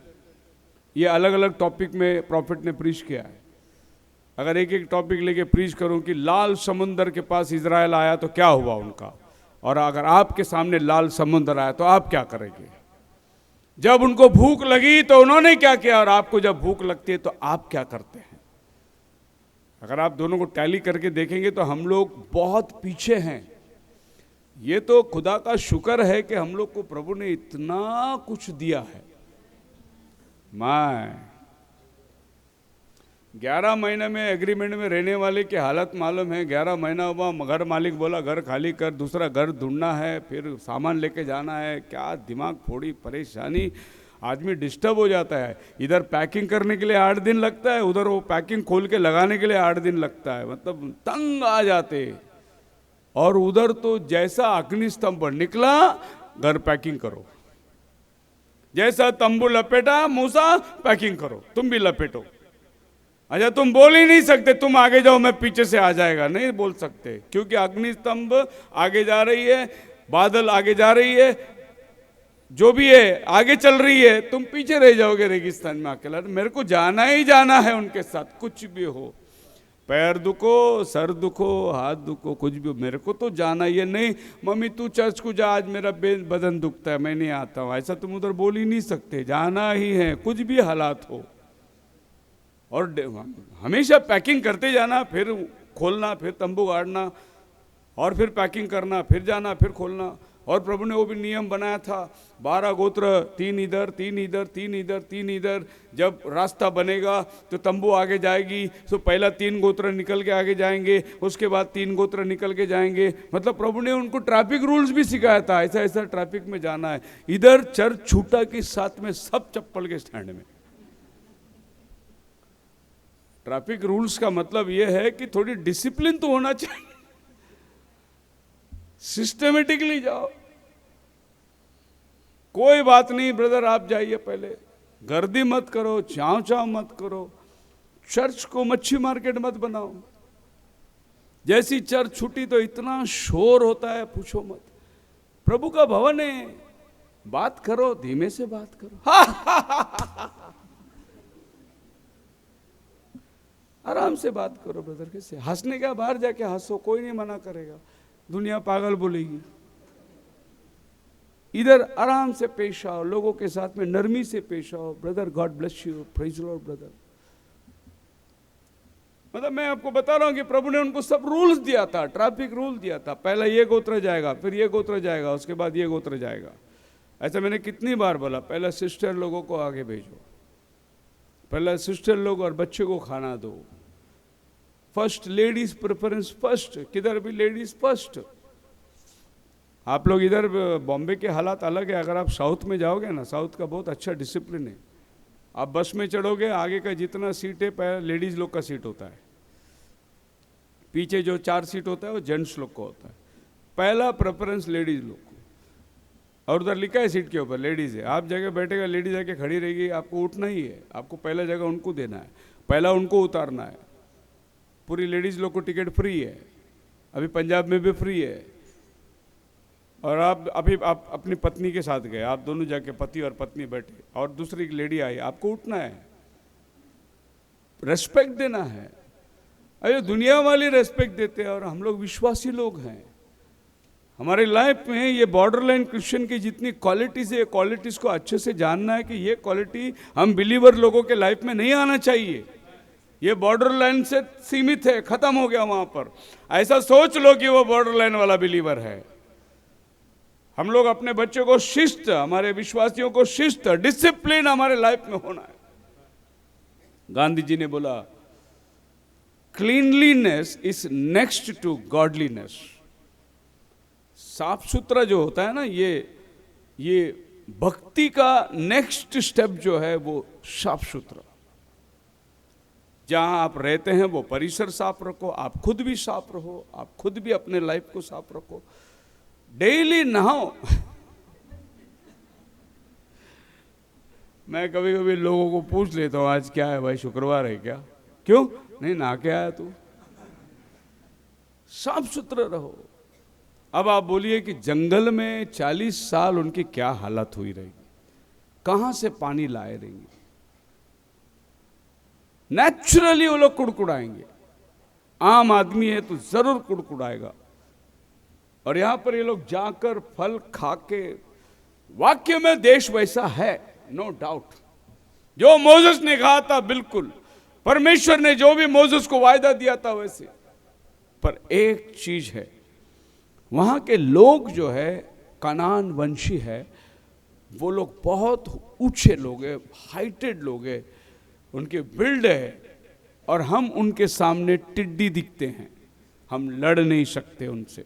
ये अलग अलग टॉपिक में प्रॉफिट ने प्रीच किया है। अगर एक एक टॉपिक लेके प्रीच करूं कि लाल समुंदर के पास इजराइल आया तो क्या हुआ उनका, और अगर आपके सामने लाल समुंदर आया तो आप क्या करेंगे? जब उनको भूख लगी तो उन्होंने क्या किया, और आपको जब भूख लगती है तो आप क्या करते हैं? अगर आप दोनों को टैली करके देखेंगे तो हम लोग बहुत पीछे हैं। ये तो खुदा का शुक्र है कि हम लोग को प्रभु ने इतना कुछ दिया है। मैं 11 महीने में एग्रीमेंट में रहने वाले की हालत मालूम है। 11 महीना हुआ, घर मालिक बोला घर खाली कर, दूसरा घर ढूंढना है, फिर सामान लेके जाना है। क्या दिमाग फोड़ी परेशानी, आदमी डिस्टर्ब हो जाता है। इधर पैकिंग करने के लिए 8 दिन लगता है, उधर वो पैकिंग खोल के लगाने के लिए 8 दिन लगता है। मतलब तंग आ जाते। और उधर तो जैसा अग्नि स्तंभ निकला, घर पैकिंग करो। जैसा तंबू लपेटा मूसा, पैकिंग करो, तुम भी लपेटो। अच्छा, तुम बोल ही नहीं सकते तुम आगे जाओ मैं पीछे से आ जाएगा, नहीं बोल सकते, क्योंकि अग्नि स्तंभ आगे जा रही है, बादल आगे जा रही है, जो भी है आगे चल रही है, तुम पीछे रह जाओगे रेगिस्तान में अकेला। मेरे को जाना ही जाना है उनके साथ, कुछ भी हो, पैर दुखो, सर दुखो, हाथ दुखो, कुछ भी हो, मेरे को तो जाना ही है। नहीं मम्मी तू चर्च को जा, आज मेरा बदन दुखता है, मैं नहीं आता हूँ, ऐसा तुम उधर बोल ही नहीं सकते। जाना ही है, कुछ भी हालात हो। और हमेशा पैकिंग करते जाना, फिर खोलना, फिर तंबू गाड़ना, और फिर पैकिंग करना, फिर जाना, फिर खोलना। और प्रभु ने वो भी नियम बनाया था, 12 गोत्र, 3 इधर 3 इधर 3 इधर 3 इधर। जब रास्ता बनेगा तो तंबू आगे जाएगी, तो पहला 3 गोत्र निकल के आगे जाएंगे, उसके बाद 3 गोत्र निकल के जाएंगे। मतलब प्रभु ने उनको ट्रैफिक रूल्स भी सिखाया था, ऐसा ऐसा ट्रैफिक में जाना है। इधर चर्च छूटा कि साथ में सब चप्पल के स्टैंड में। ट्रैफिक रूल्स का मतलब यह है कि थोड़ी डिसिप्लिन तो होना चाहिए, सिस्टमेटिकली जाओ। कोई बात नहीं ब्रदर, आप जाइए, पहले गर्दी मत करो, चाव चाव मत करो, चर्च को मच्छी मार्केट मत बनाओ। जैसी चर्च छूटी तो इतना शोर होता है, पूछो मत। प्रभु का भवन है, बात करो, धीमे से बात करो, आराम से बात करो ब्रदर। कैसे हंसने का, बाहर जाके हंसो, कोई नहीं मना करेगा, दुनिया पागल बोलेगी। इधर आराम से पेश आओ, लोगों के साथ में नरमी से पेश आओ। Brother God bless you, praise the Lord brother. मतलब मैं आपको बता रहा हूं कि प्रभु ने उनको सब रूल्स दिया था, ट्रैफिक रूल दिया था। पहला ये गोत्र जाएगा, फिर ये गोत्र जाएगा, उसके बाद ये गोत्र जाएगा। ऐसा मैंने कितनी बार बोला, पहला सिस्टर लोगों को आगे भेजो, पहला सिस्टर लोग और बच्चे को खाना दो। फर्स्ट लेडीज प्रेफरेंस फर्स्ट, किधर भी लेडीज फर्स्ट। आप लोग इधर बॉम्बे के हालात अलग है, अगर आप साउथ में जाओगे ना, साउथ का बहुत अच्छा डिसिप्लिन है। आप बस में चढ़ोगे, आगे का जितना सीट है पहले लेडीज लोग का सीट होता है, पीछे जो 4 सीट होता है वो जेंट्स लोग का होता है। पहला प्रेफरेंस लेडीज लोग को। और उधर लिखा है सीट के ऊपर लेडीज है, आप जगह बैठेगा, लेडीज आके खड़ी रहेगी, आपको उठना ही है, आपको पहला जगह उनको देना है, पहला उनको उतारना है। पूरी लेडीज लोग को टिकट फ्री है, अभी पंजाब में भी फ्री है। और आप अभी आप अपनी पत्नी के साथ गए, आप दोनों जाके पति और पत्नी बैठे, और दूसरी लेडी आई, आपको उठना है, रेस्पेक्ट देना है। अरे दुनिया वाली रेस्पेक्ट देते हैं, और हम लोग विश्वासी लोग हैं। हमारे लाइफ में ये बॉर्डरलाइन क्रिश्चियन की जितनी क्वालिटीज है, क्वालिटीज को अच्छे से जानना है कि ये क्वालिटी हम बिलीवर लोगों के लाइफ में नहीं आना चाहिए। ये बॉर्डर लाइन से सीमित है, खत्म हो गया वहां पर। ऐसा सोच लो कि वो बॉर्डर लाइन वाला बिलीवर है। हम लोग अपने बच्चों को शिस्त, हमारे विश्वासियों को शिस्त, डिसिप्लिन हमारे लाइफ में होना है। गांधी जी ने बोला, cleanliness is next to godliness. साफ सुथरा जो होता है ना, ये भक्ति का नेक्स्ट स्टेप जो है वो साफ सुथरा। जहां आप रहते हैं वो परिसर साफ रखो, आप खुद भी साफ रहो, आप खुद भी अपने लाइफ को साफ रखो, डेली नहाओ। मैं कभी कभी लोगों को पूछ लेता हूं, आज क्या है भाई, शुक्रवार है क्या? क्यों नहीं नहा के आया तू? साफ सुथरा रहो। अब आप बोलिए कि जंगल में 40 साल उनकी क्या हालत हुई रहेगी, कहां से पानी लाए रहेंगे? नेचुरली वो लोग कुड़कुड़ाएंगे। आम आदमी है तो जरूर कुड़कुड़ाएगा। और यहां पर ये लोग जाकर फल खा के, वाक्य में देश वैसा है, नो डाउट। जो मोसेस ने कहा था, बिल्कुल परमेश्वर ने जो भी मोसेस को वायदा दिया था वैसे। पर एक चीज है, वहां के लोग जो है कनान वंशी है, वो लोग बहुत ऊंचे लोग हैं, हाइटेड लोग हैं, उनके बिल्ड है, और हम उनके सामने टिड्डी दिखते हैं। हम लड़ नहीं सकते उनसे,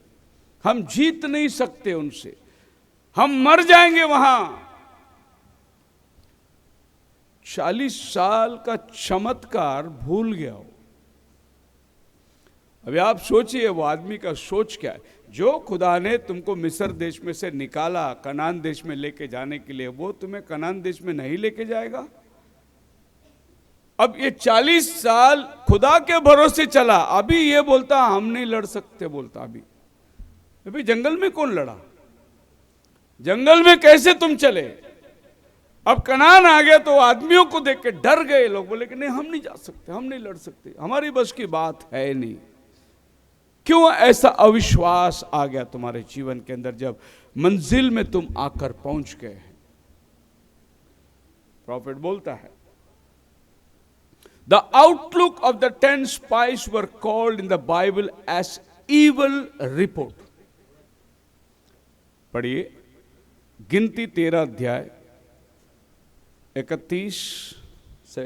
हम जीत नहीं सकते उनसे, हम मर जाएंगे वहां। 40 साल का चमत्कार भूल गया हो। अभी आप सोचिए वो आदमी का सोच क्या है। जो खुदा ने तुमको मिस्र देश में से निकाला कनान देश में लेके जाने के लिए, वो तुम्हें कनान देश में नहीं लेके जाएगा। अब ये 40 साल खुदा के भरोसे चला, अभी ये बोलता हम नहीं लड़ सकते, बोलता अभी जंगल में कौन लड़ा, जंगल में कैसे तुम चले। अब कनान आ गया तो आदमियों को देख के डर गए लोग, बोले कि नहीं हम नहीं जा सकते, हम नहीं लड़ सकते, हमारी बस की बात है नहीं। क्यों ऐसा अविश्वास आ गया तुम्हारे जीवन के अंदर जब मंजिल में तुम आकर पहुंच गए हैं। प्रॉफिट बोलता है, the outlook of the 10 spies were called in the Bible as evil report. पढ़िए गिनती 13 अध्याय 31 से।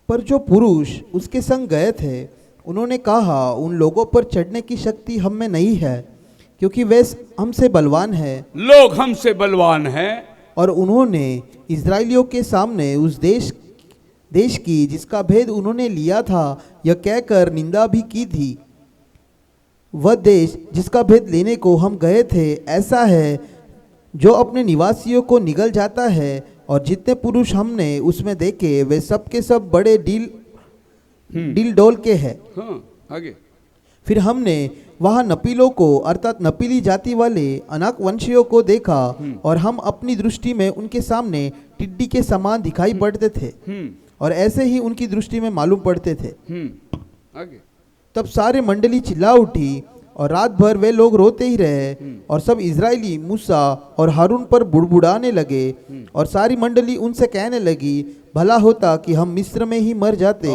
पर जो पुरुष उसके संग गए थे उन्होंने कहा, उन लोगों पर चढ़ने की शक्ति हम में नहीं है, क्योंकि वे हमसे बलवान हैं। लोग हमसे बलवान हैं। और उन्होंने इस्राएलियों के सामने उस देश की जिसका भेद उन्होंने लिया था यह कहकर निंदा भी की थी। वह देश जिसका भेद लेने को हम गए थे ऐसा है जो अपने निवासियों को निगल जाता है, और जितने पुरुष हमने उसमें देखे वे सब के सब बड़े डील डोल के हैं। हाँ, आगे। फिर हमने वहाँ नपीलों को अर्थात नपीली जाति वाले अनाक वंशियों को देखा, और हम अपनी दृष्टि में उनके सामने टिड्डी के समान दिखाई पड़ते थे, और ऐसे ही उनकी दृष्टि में मालूम पड़ते थे। आगे। तब सारे मंडली चिल्ला उठी, और रात भर वे लोग रोते ही रहे, और सब इजरायली मूसा और हारून पर बुड़बुड़ाने लगे, और सारी मंडली उनसे कहने लगी, भला होता कि हम मिस्र में ही मर जाते।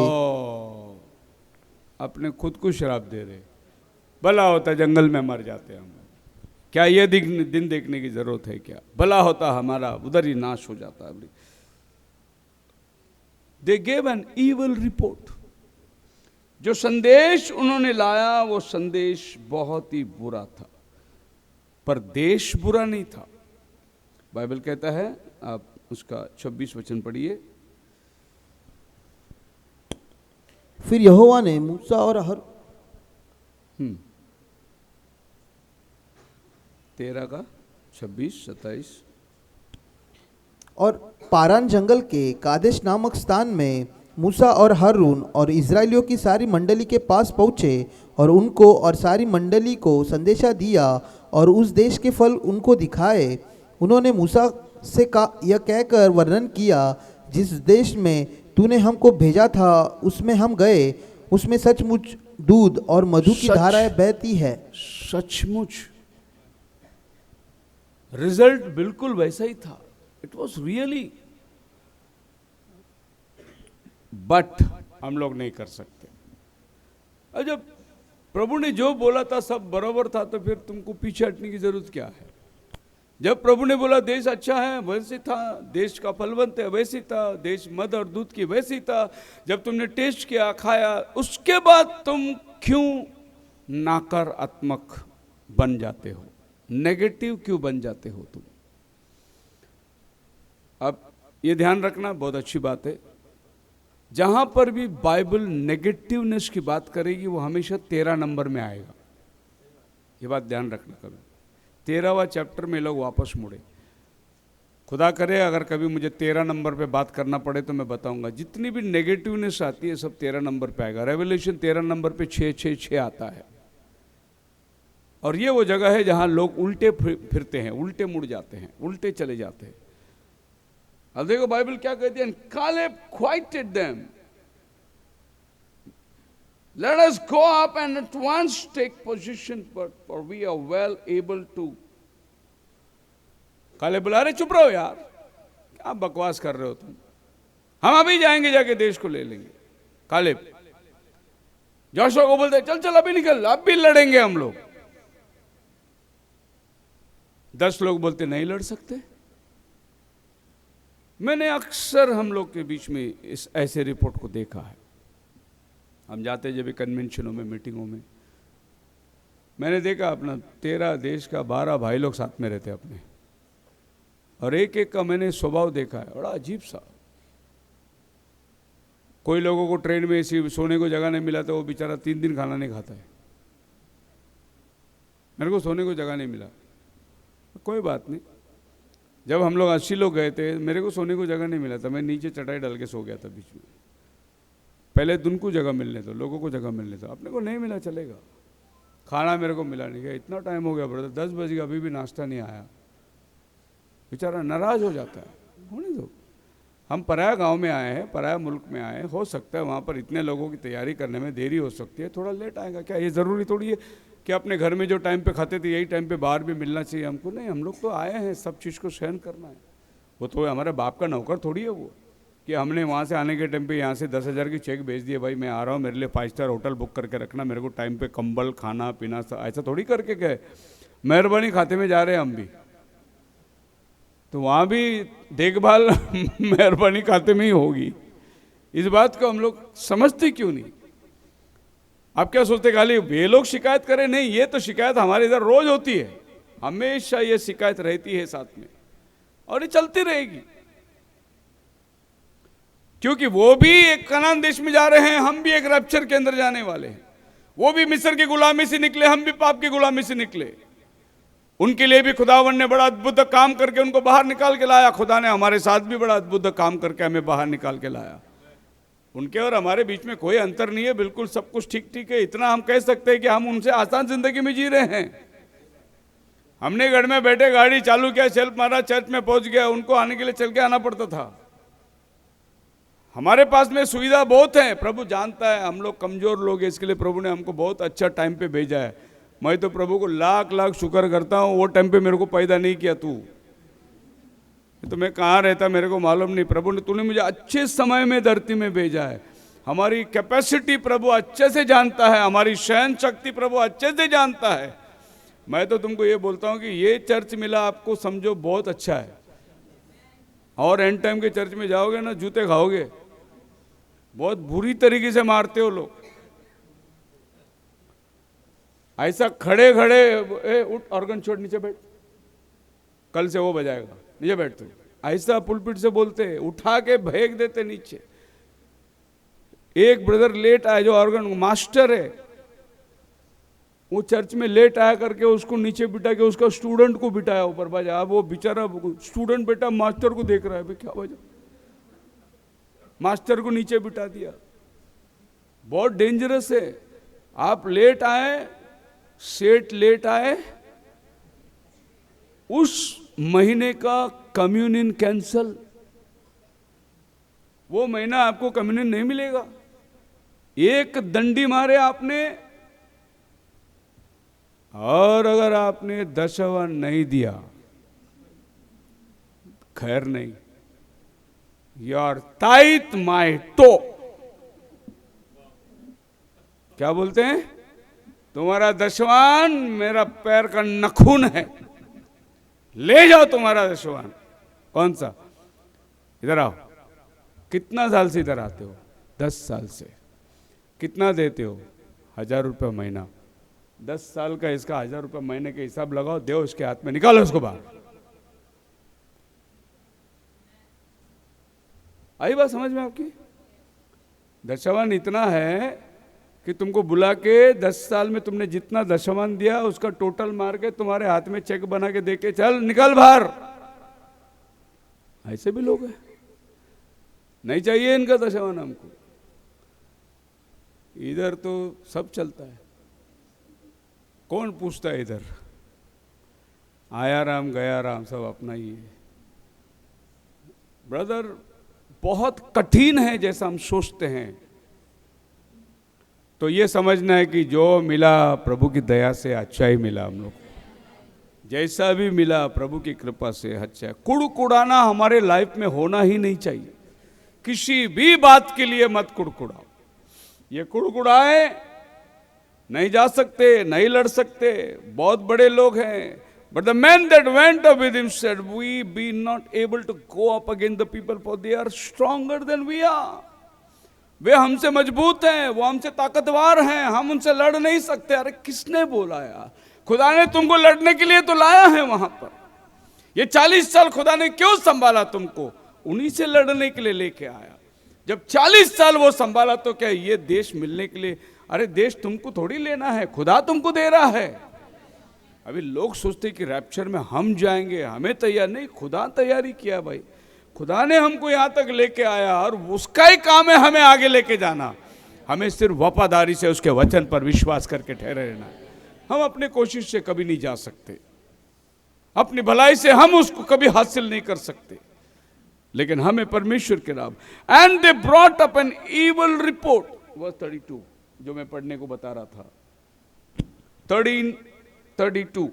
अपने खुद को शराब दे रहे, भला होता जंगल में मर जाते हम। क्या ये दिन देखने की जरूरत है क्या? भला होता हमारा उधर ही नाश हो जाता। They gave an evil report. जो संदेश उन्होंने लाया वो संदेश बहुत ही बुरा था, पर देश बुरा नहीं था। बाइबल कहता है, आप उसका 26 वचन पढ़िए। फिर यहोवा ने मूसा और 13 का 26, 27। और पारान जंगल के कादेश नामक स्थान में मूसा और हारून और इजराइलियों की सारी मंडली के पास पहुँचे, और उनको और सारी मंडली को संदेशा दिया, और उस देश के फल उनको दिखाए। उन्होंने मूसा से यह कहकर वर्णन किया, जिस देश में तूने हमको भेजा था उसमें हम गए, उसमें सचमुच दूध और मधु की धाराएं बहती है। सचमुच रिजल्ट बिल्कुल वैसा ही था। इट वॉज रियली, बट हम लोग नहीं कर सकते। और जब प्रभु ने जो बोला था सब बराबर था, तो फिर तुमको पीछे हटने की जरूरत क्या है? जब प्रभु ने बोला देश अच्छा है, वैसे था। देश का फलवंत है, वैसे था। देश मद और दूध की, वैसे था। जब तुमने टेस्ट किया, खाया, उसके बाद तुम क्यों नकारात्मक बन जाते हो? नेगेटिव क्यों बन जाते हो तुम? अब ये ध्यान रखना, बहुत अच्छी बात है। जहां पर भी बाइबल नेगेटिवनेस की बात करेगी वो हमेशा 13 नंबर में आएगा। ये बात ध्यान रखना। कभी 13वां चैप्टर में लोग वापस मुड़े। खुदा करे अगर कभी मुझे 13 नंबर पे बात करना पड़े तो मैं बताऊंगा। जितनी भी नेगेटिवनेस आती है सब 13 नंबर पे आएगा। रेवलेशन 13 नंबर पे 666 आता है, और ये वो जगह है जहां लोग उल्टे फिरते हैं, उल्टे मुड़ जाते हैं, उल्टे चले जाते हैं। अब देखो बाइबल क्या कहती है, Caleb quieted them, let us go up and at once take position, for we are well able to. Caleb बुला रहे, चुप रहो यार, क्या बकवास कर रहे हो तुम, हम अभी जाएंगे, जाके देश को ले लेंगे। कालेब जोशुआ को बोलते चल चल अभी निकल, अब भी लड़ेंगे हम लोग। 10 लोग बोलते नहीं लड़ सकते। मैंने अक्सर हम लोग के बीच में इस ऐसे रिपोर्ट को देखा है। हम जाते जब कन्वेंशनों में, मीटिंगों में, मैंने देखा अपना 13 देश का 12 भाई लोग साथ में रहते अपने, और एक एक का मैंने स्वभाव देखा है, बड़ा अजीब सा। कोई लोगों को ट्रेन में ऐसी सोने को जगह नहीं मिला तो वो बेचारा 3 दिन खाना नहीं खाता है। मेरे को सोने को जगह नहीं मिला, कोई बात नहीं। जब हम लोग 80 लोग गए थे, मेरे को सोने को जगह नहीं मिला था, मैं नीचे चटाई डाल के सो गया था बीच में। पहले दिन को जगह मिलने दो, लोगों को जगह मिलने दो, अपने को नहीं मिला चलेगा। खाना मेरे को मिला नहीं, इतना टाइम हो गया ब्रदर, 10 बज गया अभी भी नाश्ता नहीं आया, बेचारा नाराज हो जाता है। होने दो, हम पराया गांव में आए हैं, पराया मुल्क में आए हैं, हो सकता है वहाँ पर इतने लोगों की तैयारी करने में देरी हो सकती है, थोड़ा लेट आएगा। क्या ये ज़रूरी थोड़ी है कि अपने घर में जो टाइम पे खाते थे यही टाइम पे बाहर भी मिलना चाहिए हमको? नहीं, हम लोग तो आए हैं सब चीज़ को सहन करना है। वो तो हमारे बाप का नौकर थोड़ी है वो, कि हमने वहाँ से आने के टाइम पे यहाँ से 10,000 की चेक भेज दिए, भाई मैं आ रहा हूँ, मेरे लिए 5 स्टार होटल बुक करके रखना, मेरे को टाइम पे कंबल, खाना पीना, ऐसा थोड़ी करके गए। मेहरबानी खाते में जा रहे हैं हम भी, तो वहाँ भी देखभाल मेहरबानी खाते में ही होगी। इस बात को हम लोग समझते क्यों नहीं? आप क्या सोचते खाली वे लोग शिकायत करें? नहीं, ये तो शिकायत हमारे इधर रोज होती है, हमेशा ये शिकायत रहती है साथ में, और ये चलती रहेगी। क्योंकि वो भी एक कनान देश में जा रहे हैं, हम भी एक रैप्चर के अंदर जाने वाले हैं। वो भी मिस्र की गुलामी से निकले, हम भी पाप की गुलामी से निकले। उनके लिए भी खुदावन ने बड़ा अद्भुत काम करके उनको बाहर निकाल के लाया। खुदा ने हमारे साथ भी बड़ा अद्भुत काम करके हमें बाहर निकाल के लाया। उनके और हमारे बीच में कोई अंतर नहीं है, बिल्कुल सब कुछ ठीक ठीक है। इतना हम कह सकते हैं कि हम उनसे आसान जिंदगी में जी रहे हैं। हमने घर में बैठे गाड़ी चालू किया, सेल्फ मारा, चर्च में पहुंच गया, उनको आने के लिए चल के आना पड़ता था। हमारे पास में सुविधा बहुत है, प्रभु जानता है हम लोग कमजोर लोग हैं, इसके लिए प्रभु ने हमको बहुत अच्छा टाइम पे भेजा है। मैं तो प्रभु को लाख लाख शुक्र करता हूँ, वो टाइम पे मेरे को पैदा नहीं किया तू, तो मैं कहाँ रहता मेरे को मालूम नहीं। प्रभु ने, तूने मुझे अच्छे समय में धरती में भेजा है। हमारी कैपेसिटी प्रभु अच्छे से जानता है, हमारी सहन शक्ति प्रभु अच्छे से जानता है। मैं तो तुमको ये बोलता हूँ कि ये चर्च मिला आपको, समझो बहुत अच्छा है। और एंड टाइम के चर्च में जाओगे ना, जूते खाओगे, बहुत बुरी तरीके से मारते हो लोग। ऐसा खड़े खड़े, उठ ऑर्गन छोड़, नीचे बैठ, कल से वो बजाएगा, नीचे बैठ तू, ऐसा पुलपिट से बोलते, उठा के फेंक देते नीचे। एक ब्रदर लेट आया जो ऑर्गन मास्टर है, वो चर्च में लेट आया करके उसको नीचे बिठा के उसका स्टूडेंट को बिठाया ऊपर बजा। अब वो बेचारा स्टूडेंट बेटा मास्टर को देख रहा है, भाई क्या बजा, मास्टर को नीचे बिठा दिया। बहुत डेंजरस है। आप लेट आए, सेठ लेट आए, उस महीने का कम्युनियन कैंसल, वो महीना आपको कम्युनियन नहीं मिलेगा। एक दंडी मारे आपने, और अगर आपने 10वां नहीं दिया, खैर नहीं, योर टाइट माई टो, क्या बोलते हैं, तुम्हारा 10वां मेरा पैर का नखून है, ले जाओ तुम्हारा 10वां। कौन सा? इधर आओ। कितना साल से इधर आते हो? 10 साल से। कितना देते हो? 1000 रुपये महीना। 10 साल का इसका 1000 रुपये महीने के हिसाब लगाओ, दो उसके हाथ में, निकालो उसको बाहर। आई बात समझ में आपकी? 10वां इतना है कि तुमको बुला के 10 साल में तुमने जितना 10वां दिया उसका टोटल मार के तुम्हारे हाथ में चेक बना के देके, चल निकल बाहर। ऐसे भी लोग हैं, नहीं चाहिए इनका 10वां हमको। इधर तो सब चलता है, कौन पूछता है इधर? आया राम गया राम, सब अपना ही है। ब्रदर बहुत कठिन है जैसा हम सोचते हैं। तो ये समझना है कि जो मिला प्रभु की दया से अच्छा ही मिला हम लोग को। जैसा भी मिला प्रभु की कृपा से अच्छा है। कुड़कुड़ाना हमारे लाइफ में होना ही नहीं चाहिए। किसी भी बात के लिए मत कुड़कुड़ाओ। ये कुड़कुड़ाए नहीं जा सकते, नहीं लड़ सकते, बहुत बड़े लोग हैं। But the men that went up with him said, we be not able to go up against the people, for they are stronger than we are. वे हमसे मजबूत हैं, वो हमसे ताकतवर हैं, हम उनसे लड़ नहीं सकते। अरे किसने बोला यार? खुदा ने तुमको लड़ने के लिए तो लाया है वहां पर। ये 40 साल खुदा ने क्यों संभाला तुमको? उन्हीं से लड़ने के लिए लेके आया। जब 40 साल वो संभाला तो क्या ये देश मिलने के लिए? अरे देश तुमको थोड़ी लेना है, खुदा तुमको दे रहा है। अभी लोग सोचते कि रैप्चर में हम जाएंगे, हमें तैयार नहीं, खुदा तैयारी किया भाई। खुदा ने हमको यहाँ तक लेके आया और उसका ही काम है हमें आगे लेके जाना। हमें सिर्फ वफादारी से उसके वचन पर विश्वास करके ठहरे रहना। हम अपने कोशिश से कभी नहीं जा सकते, अपनी भलाई से हम उसको कभी हासिल नहीं कर सकते, लेकिन हमें परमेश्वर के नाम। And they brought up an evil report, verse 32 जो मैं पढ़ने को बता रहा था, 13:32।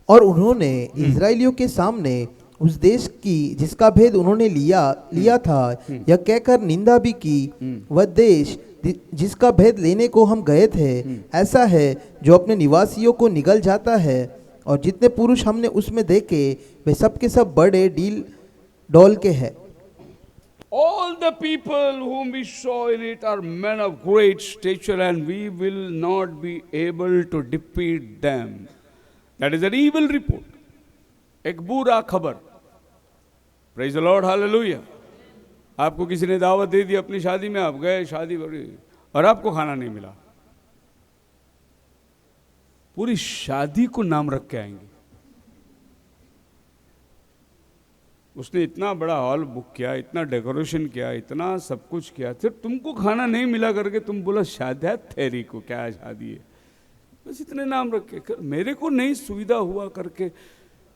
और उन्होंने इजराइलियों के सामने उस देश की जिसका भेद उन्होंने लिया था यह कहकर निंदा भी की, वह देश जिसका भेद लेने को हम गए थे ऐसा है जो अपने निवासियों को निगल जाता है, और जितने पुरुष हमने उसमें देखे वे सब के सब बड़े डोल के हैं। All the people whom we saw in it are men of great stature, and we will not be able to defeat them. That is an evil report. एक बुरा खबर। Praise the Lord, hallelujah. आपको किसी ने दावत दे दी अपनी शादी में, आप गए शादी और आपको खाना नहीं मिला। पूरी शादी को नाम रख के आएंगे। उसने इतना बड़ा हॉल बुक किया, इतना डेकोरेशन किया, इतना सब कुछ किया, सिर्फ तुमको खाना नहीं मिला करके तुम बोला शादी है तेरी को, क्या शादी है, बस इतने नाम रखे। मेरे को नहीं सुविधा हुआ करके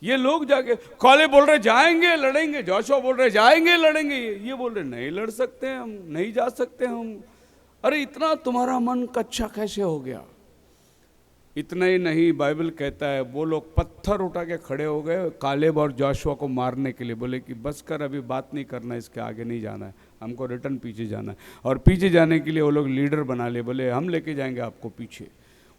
ये लोग जाके कॉलेज बोल रहे जाएंगे लड़ेंगे, जोशुआ बोल रहे जाएंगे लड़ेंगे, ये बोल रहे नहीं लड़ सकते हम, नहीं जा सकते हम। अरे इतना तुम्हारा मन कच्चा कैसे हो गया? इतना ही नहीं, बाइबल कहता है वो लोग पत्थर उठा के खड़े हो गए कालेब और जोशुआ को मारने के लिए। बोले कि बस कर, अभी बात नहीं करना, इसके आगे नहीं जाना है, हमको रिटर्न पीछे जाना है। और पीछे जाने के लिए वो लोग लीडर बना ले, बोले हम लेके जाएंगे आपको पीछे।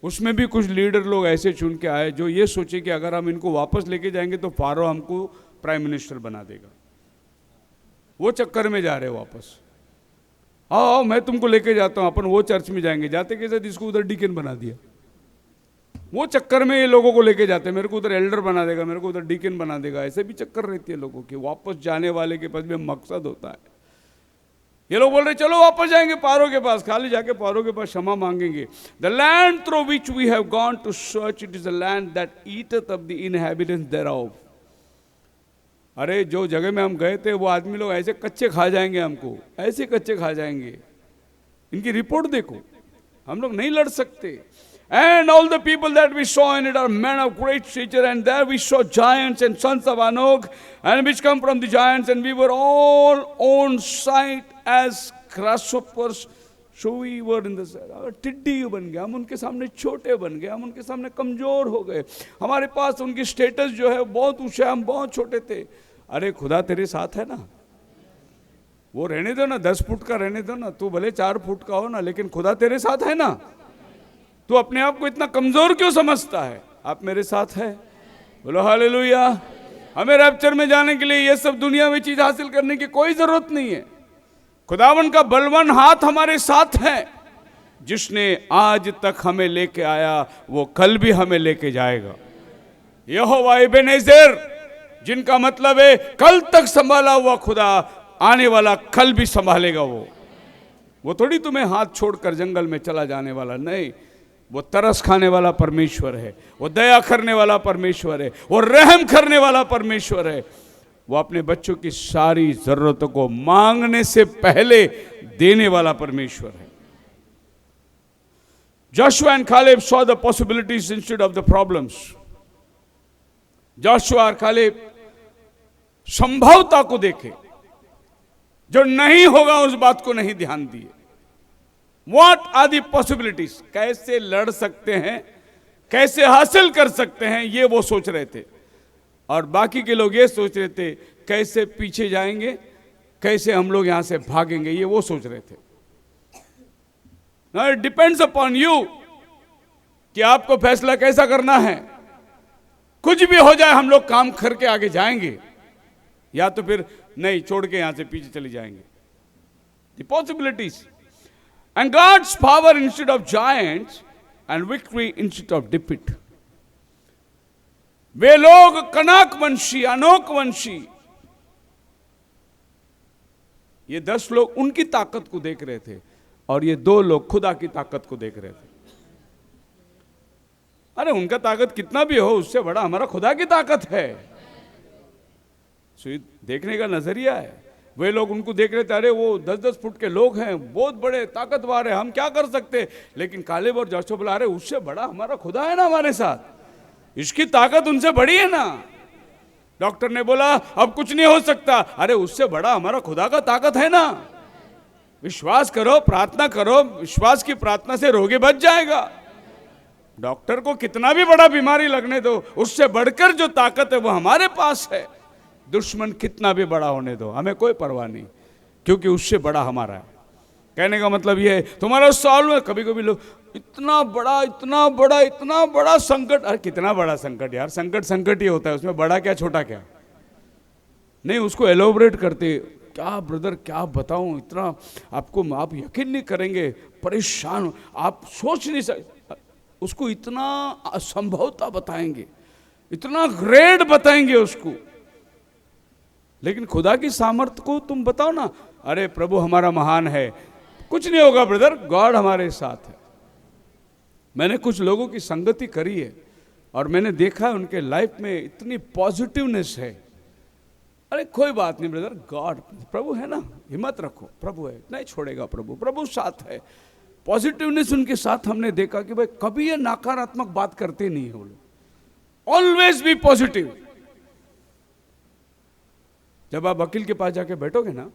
उसमें भी कुछ लीडर लोग ऐसे चुन के आए जो ये सोचे कि अगर हम इनको वापस लेके जाएंगे तो फारो हमको प्राइम मिनिस्टर बना देगा। वो चक्कर में जा रहे वापस। आओ मैं तुमको लेके जाता हूँ, अपन वो चर्च में जाएंगे। जाते के साथ इसको उधर डीकन बना दिया। वो चक्कर में ये लोगों को लेके जाते, मेरे को उधर एल्डर बना देगा, मेरे को उधर डीकन बना देगा। ऐसे भी चक्कर रहती है लोगों की। वापस जाने वाले के पास भी मकसद होता है। ये लोग बोल रहे चलो वापस जाएंगे पारो के पास, खाली जाके पारो के पास क्षमा मांगेंगे। The land through which we have gone to search, it is a land that eateth up the inhabitants thereof। अरे जो जगह में हम गए थे वो आदमी लोग ऐसे कच्चे खा जाएंगे, हमको ऐसे कच्चे खा जाएंगे। इनकी रिपोर्ट देखो, हम लोग नहीं लड़ सकते। And all the people that we saw in it are men of great stature, and there we saw giants and sons of Anog, and which come from the giants, and we were all on sight as grasshoppers, so we were in the sight। टिड्डी बन गए हम, उनके सामने छोटे बन गए हम, उनके सामने कमजोर हो गए। हमारे पास उनकी स्टेटस जो है बहुत ऊंचा, हम बहुत छोटे थे। अरे खुदा तेरे साथ है ना, वो रहने दो ना, 10 फुट का रहने दो ना, तू भले 4 फुट का हो ना, लेकिन खुदा तेरे साथ है ना। तू अपने आप को इतना कमजोर क्यों समझता है? आप मेरे साथ है, बोलो हालेलुया। हमें रैप्चर में जाने के लिए ये सब दुनिया में चीज हासिल करने की कोई जरूरत नहीं है। खुदावन का बलवान हाथ हमारे साथ है। जिसने आज तक हमें लेके आया वो कल भी हमें लेके जाएगा। यहोवा एबेनेजेर, जिनका मतलब है कल तक संभाला हुआ खुदा आने वाला कल भी संभालेगा। वो थोड़ी तुम्हें हाथ छोड़कर जंगल में चला जाने वाला नहीं। वो तरस खाने वाला परमेश्वर है, वो दया करने वाला परमेश्वर है, वो रहम करने वाला परमेश्वर है। वो अपने बच्चों की सारी जरूरतों को मांगने से पहले देने वाला परमेश्वर है। Joshua and Caleb saw the possibilities instead of the problems. Joshua और Caleb संभवता को देखे, जो नहीं होगा उस बात को नहीं ध्यान दिए। व्हाट आर दी पॉसिबिलिटीज, कैसे लड़ सकते हैं, कैसे हासिल कर सकते हैं, ये वो सोच रहे थे। और बाकी के लोग ये सोच रहे थे कैसे पीछे जाएंगे, कैसे हम लोग यहां से भागेंगे, ये वो सोच रहे थे। Now it depends upon you कि आपको फैसला कैसा करना है। कुछ भी हो जाए हम लोग काम करके आगे जाएंगे, या तो फिर नहीं, छोड़ के यहां से पीछे चले जाएंगे। The possibilities and God's power instead of giants and victory instead of defeat. वे लोग कनाक वंशी, अनोक वंशी, ये 10 लोग उनकी ताकत को देख रहे थे और ये 2 लोग खुदा की ताकत को देख रहे थे। अरे उनका ताकत कितना भी हो, उससे बड़ा हमारा खुदा की ताकत है। देखने का नजरिया है। वे लोग उनको देख रहे थे, अरे वो 10-10 फुट के लोग हैं, बहुत बड़े ताकतवर है, हम क्या कर सकते। लेकिन कालेब और यहोशू बोला, अरे उससे बड़ा हमारा खुदा है ना हमारे साथ, इसकी ताकत उनसे बड़ी है ना। डॉक्टर ने बोला अब कुछ नहीं हो सकता, अरे उससे बड़ा हमारा खुदा का ताकत है ना। विश्वास करो, प्रार्थना करो, विश्वास की प्रार्थना से रोगी बच जाएगा। डॉक्टर को कितना भी बड़ा बीमारी लगने दो, उससे बढ़कर जो ताकत है वो हमारे पास है। दुश्मन कितना भी बड़ा होने दो, हमें कोई परवाह नहीं, क्योंकि उससे बड़ा हमारा है। कहने का मतलब ये है, तुम्हारा साल में कभी कभी लोग इतना बड़ा संकट, अरे कितना बड़ा संकट यार, संकट संकट ही होता है, उसमें बड़ा क्या छोटा क्या नहीं, उसको एलोबरेट करते। क्या ब्रदर क्या बताऊं, इतना आपको, आप यकीन नहीं करेंगे, परेशान, आप सोच नहीं सकते, उसको इतना असंभवता बताएंगे, इतना ग्रेड बताएंगे उसको। लेकिन खुदा की सामर्थ्य को तुम बताओ ना, अरे प्रभु हमारा महान है, कुछ नहीं होगा ब्रदर, गॉड हमारे साथ है। मैंने कुछ लोगों की संगति करी है और मैंने देखा है उनके लाइफ में इतनी पॉजिटिवनेस है। अरे कोई बात नहीं ब्रदर, गॉड, प्रभु है ना, हिम्मत रखो, प्रभु है, नहीं छोड़ेगा प्रभु, प्रभु साथ है। पॉजिटिवनेस उनके साथ हमने देखा कि भाई कभी ये नकारात्मक बात करते नहीं है वो लोग, ऑलवेज बी पॉजिटिव। जब आप वकील के पास जाके बैठोगे ना,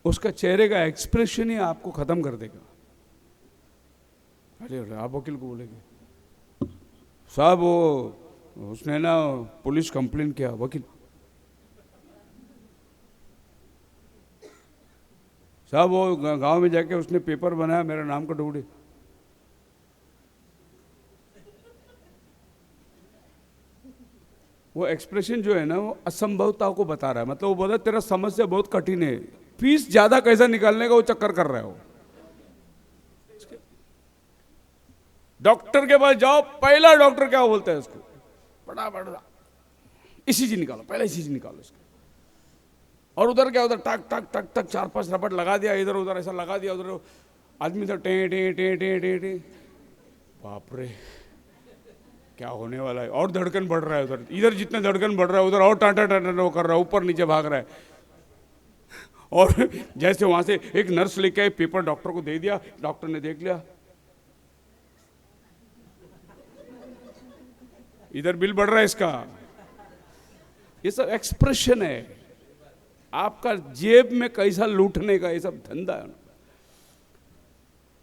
उसका चेहरे का एक्सप्रेशन ही आपको खत्म कर देगा। अरे आप वकील को बोलेंगे, साहब वो उसने ना पुलिस कंप्लेन किया, वकील साहब वो गांव में जाके उसने पेपर बनाया, मेरा नाम का ढूंढे। वो एक्सप्रेशन जो है ना, वो असंभवता को बता रहा है। मतलब वो बोला तेरा समस्या बहुत कठिन है, फीस ज्यादा कैसा निकालने का वो चक्कर कर रहा है वो। डॉक्टर के पास जाओ, पहला डॉक्टर क्या बोलता है उसको, बड़ा ईसीजी निकालो, पहले ईसीजी निकालो इसका। और उधर क्या, उधर टक टक टक टक 4-5 रबड़ लगा दिया, इधर उधर ऐसा लगा दिया, उधर आदमी तो टे टे टे टे टे टे, बाप रे क्या होने वाला है। और धड़कन बढ़ रहा है उधर, इधर जितना धड़कन बढ़ रहा है उधर और टाटा टाटा वो कर रहा है, ऊपर नीचे भाग रहा है। और जैसे वहां से एक नर्स लेके आए, पेपर डॉक्टर को दे दिया, डॉक्टर ने देख लिया, इधर बिल बढ़ रहा है इसका। ये सब एक्सप्रेशन है, आपका जेब में कैसा लूटने का ये सब धंधा है।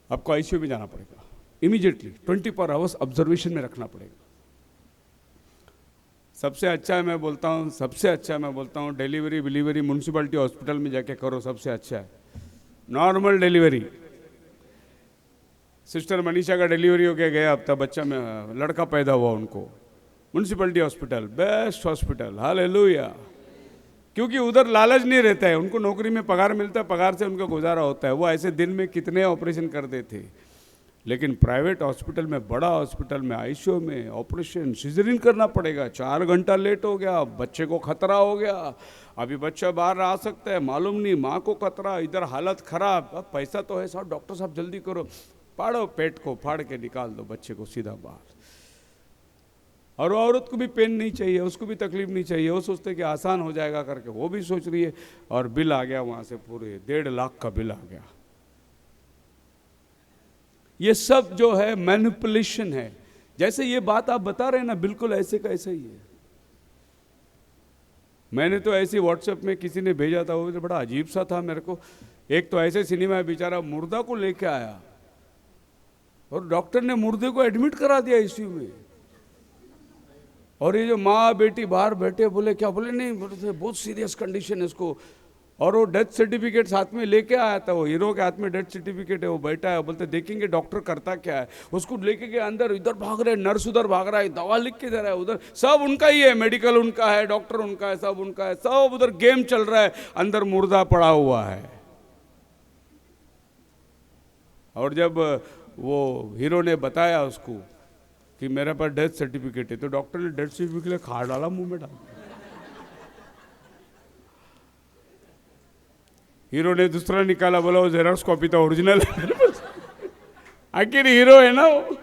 आपको आईसीयू में जाना पड़ेगा इमीडिएटली, 24 आवर्स ऑब्जर्वेशन में रखना पड़ेगा। सबसे अच्छा है मैं बोलता हूँ, सबसे अच्छा मैं बोलता हूँ, डिलीवरी विलीवरी म्यूनसिपैलिटी हॉस्पिटल में जाके करो, सबसे अच्छा है। नॉर्मल डिलीवरी, सिस्टर मनीषा का डिलीवरी हो के गया हफ्ता, बच्चा में लड़का पैदा हुआ उनको, municipality hospital best hospital, hallelujah. क्योंकि उधर लालच नहीं रहता है, उनको नौकरी में पगार मिलता है, पगार से उनका गुजारा होता है। वो ऐसे दिन में कितने ऑपरेशन कर देते। लेकिन प्राइवेट हॉस्पिटल में, बड़ा हॉस्पिटल में, आईसीयू में ऑपरेशन सिजरिन करना पड़ेगा, 4 घंटा लेट हो गया, बच्चे को खतरा हो गया, अभी बच्चा बाहर आ सकता है मालूम नहीं, माँ को खतरा, इधर हालत खराब, अब पैसा तो है साहब, डॉक्टर साहब जल्दी करो, फाड़ो पेट को, फाड़ के निकाल दो बच्चे को सीधा बाहर। और औरत को भी पेन नहीं चाहिए, उसको भी तकलीफ नहीं चाहिए, वो सोचते कि आसान हो जाएगा करके, वो भी सोच रही है। और बिल आ गया वहाँ से, पूरे 1.5 लाख का बिल आ गया। ये सब जो है मैनिपुलेशन है। जैसे ये बात आप बता रहे हैं ना, बिल्कुल ऐसे का ऐसा ही है। मैंने तो ऐसे व्हाट्सएप में किसी ने भेजा था, वो तो बड़ा अजीब सा था मेरे को। एक तो ऐसे सिनेमा है, बेचारा मुर्दा को लेके आया और डॉक्टर ने मुर्दे को एडमिट करा दिया आईसीयू में, और ये जो माँ बेटी बाहर बैठे, बोले क्या, बोले नहीं, बोले बहुत सीरियस कंडीशन है इसको। और वो डेथ सर्टिफिकेट साथ में लेके आया था, वो हीरो के हाथ में डेथ सर्टिफिकेट है, वो बैठा है, बोलते देखेंगे डॉक्टर करता क्या है। उसको लेके के अंदर, इधर भाग रहे, नर्स उधर भाग रहा है, दवा लिख के दे रहा है, उधर सब उनका ही है, मेडिकल उनका है, डॉक्टर उनका है, सब उनका है, सब उधर गेम चल रहा है, अंदर मुर्दा पड़ा हुआ है। और जब वो हीरो ने बताया उसको कि मेरे पास डेथ सर्टिफिकेट है, तो डॉक्टर ने डेथ सर्टिफिकेट खा डाला, मुंह में डाल। हीरो ने दूसरा निकाला, बोला वो जेरॉक्स कॉपी था, ओरिजिनल है। आखिर हीरो है ना वो।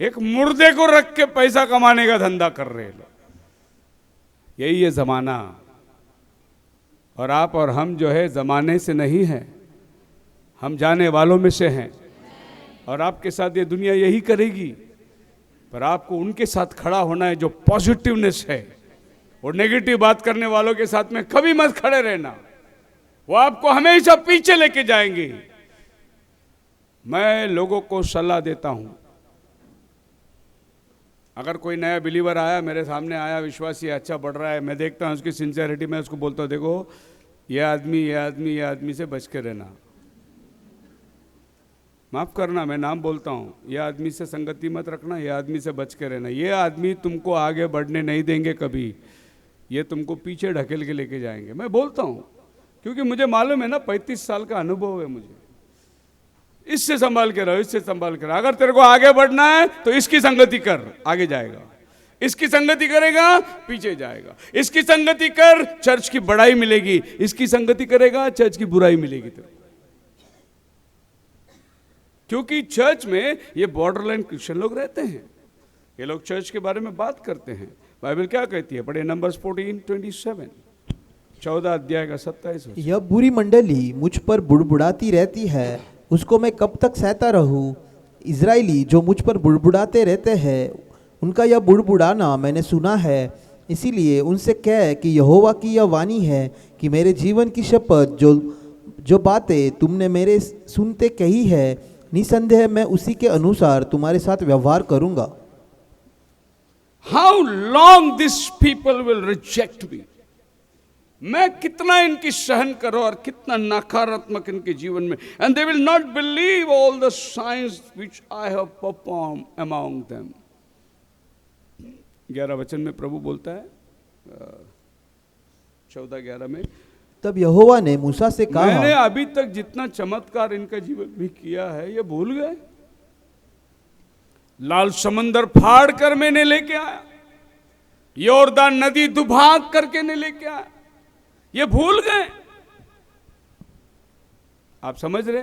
एक मुर्दे को रख के पैसा कमाने का धंधा कर रहे लोग। यही है जमाना। और आप और हम जो है जमाने से नहीं है, हम जाने वालों में से हैं। और आपके साथ ये दुनिया यही करेगी, पर आपको उनके साथ खड़ा होना है जो पॉजिटिवनेस है। और नेगेटिव बात करने वालों के साथ में कभी मत खड़े रहना, वो आपको हमेशा पीछे लेके जाएंगे। मैं लोगों को सलाह देता हूं, अगर कोई नया बिलीवर आया, मेरे सामने आया, विश्वासी अच्छा बढ़ रहा है, मैं देखता हूं उसकी सिंसियरिटी, मैं उसको बोलता हूं देखो ये आदमी से बच के रहना। माफ करना, मैं नाम बोलता हूँ, ये आदमी से संगति मत रखना, ये आदमी से बच के रहना। ये आदमी तुमको आगे बढ़ने नहीं देंगे कभी, ये तुमको पीछे ढकेल के लेके जाएंगे। मैं बोलता हूँ क्योंकि मुझे मालूम है ना, 35 साल का अनुभव है मुझे। इससे संभाल के रहो, इससे संभाल के रहो। अगर तेरे को आगे बढ़ना है तो इसकी संगति कर, आगे जाएगा। इसकी संगति करेगा, पीछे जाएगा। इसकी संगति कर, चर्च की बड़ाई मिलेगी। इसकी संगति करेगा, चर्च की बुराई मिलेगी तेरे। क्योंकि चर्च में ये बॉर्डरलाइन क्रिश्चियन लोग रहते हैं, ये लोग चर्च के बारे में बात करते हैं। बाइबल क्या कहती है, पढ़े नंबर्स 14:27, 14 अध्याय का 27। यह बुरी मंडली मुझ पर बुड़बुड़ाती रहती है, उसको मैं कब तक सहता रहूं? इजराइली जो मुझ पर बुड़बुड़ाते रहते हैं, उनका यह बुड़बुड़ाना मैंने सुना है। इसीलिए उनसे कह कि यहोवा की यह वाणी है कि मेरे जीवन की शपथ, जो बातें तुमने मेरे सुनते कही है, निसंदेह मैं उसी के अनुसार तुम्हारे साथ व्यवहार करूंगा। How long these people will reject me? मैं कितना इनकी सहन करो और कितना नकारात्मक इनके जीवन में, and they will not believe all the signs which I have performed among them. 11 वचन में प्रभु बोलता है, 14:11 में, तब यहोवा ने मूसा से कहा, मैंने अभी तक जितना चमत्कार इनका जीवन में किया है, ये भूल गए। लाल समंदर फाड़ कर मैंने लेके आया, योरदान नदी दुभाग करके ने लेके आया, ये भूल गए। आप समझ रहे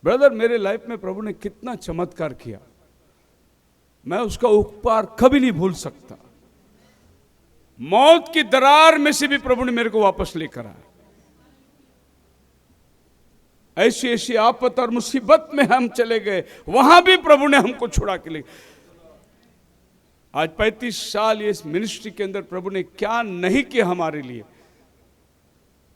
ब्रदर, मेरे लाइफ में प्रभु ने कितना चमत्कार किया, मैं उसका उपकार कभी नहीं भूल सकता। मौत की दरार में से भी प्रभु ने मेरे को वापस लेकर आया। ऐसी ऐसी आफत और मुसीबत में हम चले गए, वहां भी प्रभु ने हमको छुड़ा के ले। आज 35 साल इस मिनिस्ट्री के अंदर प्रभु ने क्या नहीं किया हमारे लिए।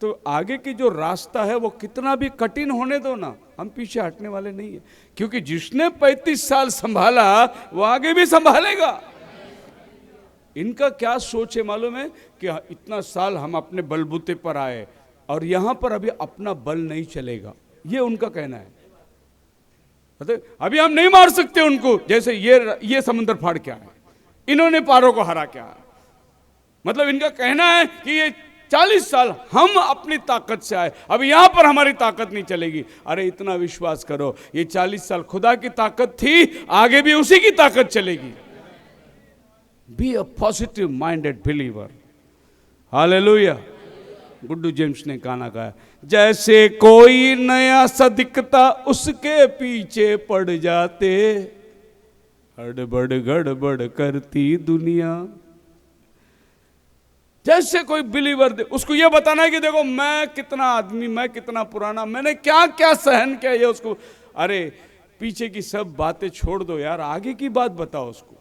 तो आगे की जो रास्ता है वो कितना भी कठिन होने दो ना, हम पीछे हटने वाले नहीं है, क्योंकि जिसने 35 साल संभाला वो आगे भी संभालेगा। इनका क्या सोच है मालूम है कि इतना साल हम अपने बलबूते पर आए और यहां पर अभी अपना बल नहीं चलेगा, ये उनका कहना है। अभी हम नहीं मार सकते उनको, जैसे ये समुद्र फाड़ के आए, इन्होंने पारों को हरा के आया। मतलब इनका कहना है कि ये 40 साल हम अपनी ताकत से आए, अब यहां पर हमारी ताकत नहीं चलेगी। अरे इतना विश्वास करो, ये 40 साल खुदा की ताकत थी, आगे भी उसी की ताकत चलेगी। Be a positive minded believer. Hallelujah. Guddu James ने गाना गाया, जैसे कोई नया सा दिखता उसके पीछे पड़ जाते, हड़बड़ गड़बड़ करती दुनिया। जैसे कोई बिलीवर उसको ये बताना है कि देखो मैं कितना आदमी, मैं कितना पुराना, मैंने क्या क्या सहन किया, ये उसको, अरे पीछे की सब बातें छोड़ दो यार, आगे की बात बताओ उसको।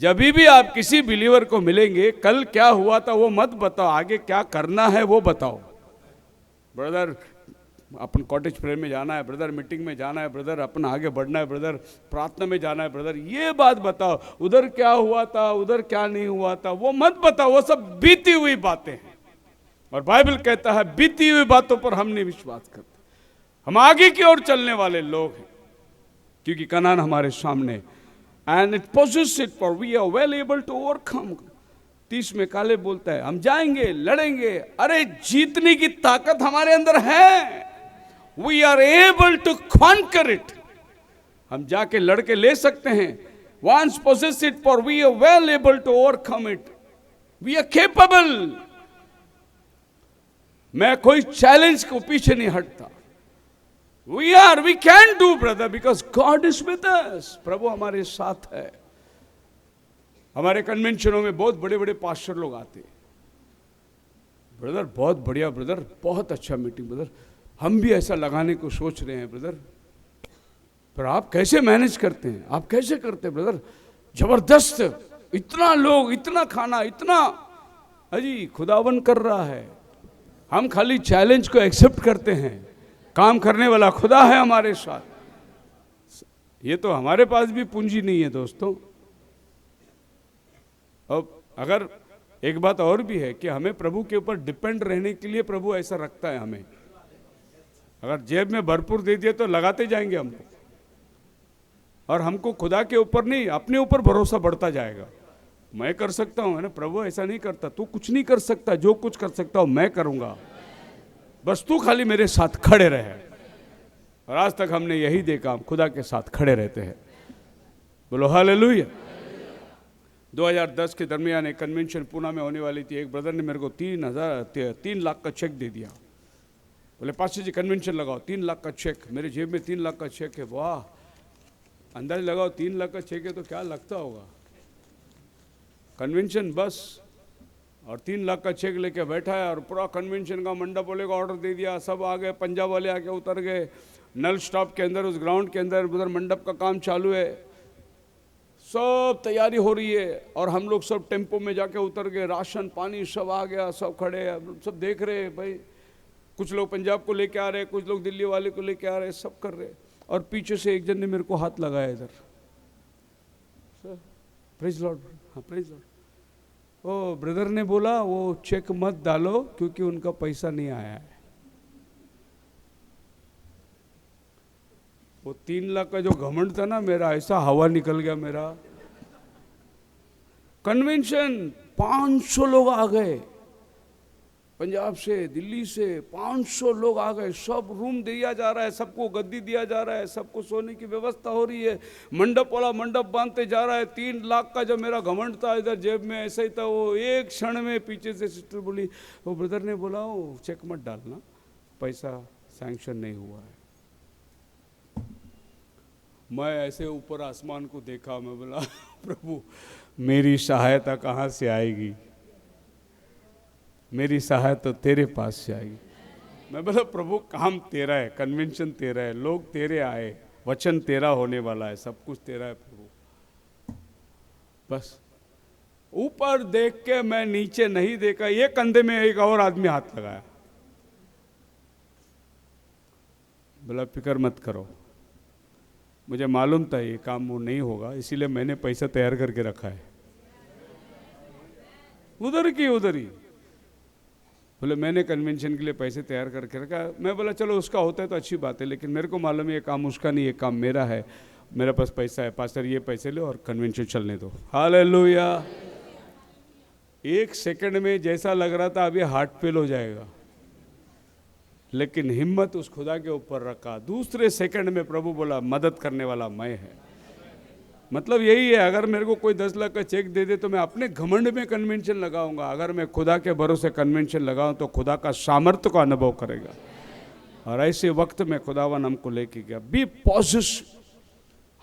जब भी आप किसी बिलीवर को मिलेंगे, कल क्या हुआ था वो मत बताओ, आगे क्या करना है वो बताओ। ब्रदर अपन कॉटेज प्रेयर में जाना है, ब्रदर मीटिंग में जाना है, ब्रदर अपन आगे बढ़ना है, ब्रदर प्रार्थना में जाना है, ब्रदर ये बात बताओ। उधर क्या हुआ था, उधर क्या नहीं हुआ था वो मत बताओ, वो सब बीती हुई बातें हैं। और बाइबल कहता है बीती हुई बातों पर हम नहीं विश्वास करते, हम आगे की ओर चलने वाले लोग हैं, क्योंकि कनान हमारे सामने। And it possess it for we are well able to overcome. 30 में काले बोलता है हम जाएंगे, लड़ेंगे। अरे जीतने की ताकत हमारे अंदर है। We are able to conquer it. हम जाके लड़के ले सकते हैं। Once possess it for we are well able to overcome it. We are capable. मैं कोई चैलेंज को पीछे नहीं हटता। we can do, brother, because God is with us. प्रभु हमारे साथ है। हमारे कन्वेंशनों में बहुत बड़े बड़े पास्टर लोग आते हैं। ब्रदर बहुत बढ़िया, ब्रदर बहुत अच्छा मीटिंग, ब्रदर हम भी ऐसा लगाने को सोच रहे हैं ब्रदर। पर आप कैसे मैनेज करते हैं, आप कैसे करते हैं ब्रदर? जबरदस्त, इतना लोग, इतना खाना, इतना अजी खुदावन कर रहा है। हम खाली चैलेंज को एक्सेप्ट करते हैं। काम करने वाला खुदा है हमारे साथ। ये तो हमारे पास भी पूंजी नहीं है दोस्तों। अब अगर एक बात और भी है कि हमें प्रभु के ऊपर डिपेंड रहने के लिए प्रभु ऐसा रखता है हमें। अगर जेब में भरपूर दे दिया तो लगाते जाएंगे हमको, और हमको खुदा के ऊपर नहीं अपने ऊपर भरोसा बढ़ता जाएगा। मैं कर सकता हूं, है ना? प्रभु ऐसा नहीं करता, तू कुछ नहीं कर सकता, जो कुछ कर सकता हूं मैं करूंगा, बस तू खाली मेरे साथ खड़े रहे। और आज तक हमने यही देखा, हम खुदा के साथ खड़े रहते हैं। बोलो हालेलुया। 2010 के दरमियान एक कन्वेंशन पूना में होने वाली थी। एक ब्रदर ने मेरे को 3 लाख का चेक दे दिया। बोले पास्टर जी कन्वेंशन लगाओ, 3 लाख का चेक। मेरे जेब में 3 लाख का चेक है। वाह, अंदाज लगाओ 3 लाख का चेक है तो क्या लगता होगा। कन्वेंशन बस, और 3 लाख का चेक लेके बैठा है, और पूरा कन्वेंशन का मंडप वाले को ऑर्डर दे दिया। सब आ गए, पंजाब वाले आके उतर गए नल स्टॉप के अंदर, उस ग्राउंड के अंदर। उधर मंडप का काम चालू है, सब तैयारी हो रही है, और हम लोग सब टेम्पो में जाके उतर गए। राशन पानी सब आ गया, सब खड़े हैं, सब देख रहे हैं भाई। कुछ लोग पंजाब को लेके आ रहे, कुछ लोग दिल्ली वाले को लेके आ रहे, सब कर रहे। और पीछे से एक जन ने मेरे को हाथ लगाया इधर, सर प्रेज लॉर्ड। हाँ प्रेज लॉर्ड। ओ ब्रदर ने बोला वो चेक मत डालो क्योंकि उनका पैसा नहीं आया है। वो 3 लाख का जो घमंड था ना मेरा, ऐसा हवा निकल गया मेरा। कन्वेंशन 500 लोग आ गए, पंजाब से, दिल्ली से 500 लोग आ गए। सब रूम दिया जा रहा है, सबको गद्दी दिया जा रहा है, सबको सोने की व्यवस्था हो रही है। मंडप वाला मंडप बांधते जा रहा है। 3 लाख का जो मेरा घमंड था इधर जेब में, ऐसा ही था। वो एक क्षण में पीछे से सिस्टर बोली, वो ब्रदर ने बोला वो चेक मत डालना, पैसा सैंक्शन नहीं हुआ है। मैं ऐसे ऊपर आसमान को देखा, मैं बोला प्रभु मेरी सहायता कहाँ से आएगी? मेरी सहायता तेरे पास से आएगी। मैं बोला प्रभु काम तेरा है, कन्वेंशन तेरा है, लोग तेरे आए, वचन तेरा होने वाला है, सब कुछ तेरा है प्रभु। बस ऊपर देख के मैं नीचे नहीं देखा। ये कंधे में एक और आदमी हाथ लगाया, बोला फिक्र मत करो। मुझे मालूम था ये काम वो नहीं होगा, इसीलिए मैंने पैसा तैयार करके रखा है। उधर की उधर ही बोले मैंने कन्वेंशन के लिए पैसे तैयार करके रखा। मैं बोला चलो उसका होता है तो अच्छी बात है, लेकिन मेरे को मालूम है ये काम उसका नहीं, ये काम मेरा है। मेरे पास पैसा है, पास्टर ये पैसे लो और कन्वेंशन चलने दो। हालेलुया। 1 सेकंड में जैसा लग रहा था अभी हार्ट फेल हो जाएगा, लेकिन हिम्मत उस खुदा के ऊपर रखा। दूसरे सेकंड में प्रभु बोला मदद करने वाला मैं है। मतलब यही है, अगर मेरे को कोई 10 लाख का चेक दे दे तो मैं अपने घमंड में कन्वेंशन लगाऊंगा। अगर मैं खुदा के भरोसे कन्वेंशन लगाऊं तो खुदा का सामर्थ्य का अनुभव करेगा। और ऐसे वक्त में खुदावन हमको लेके गया। बी पॉजिटिव,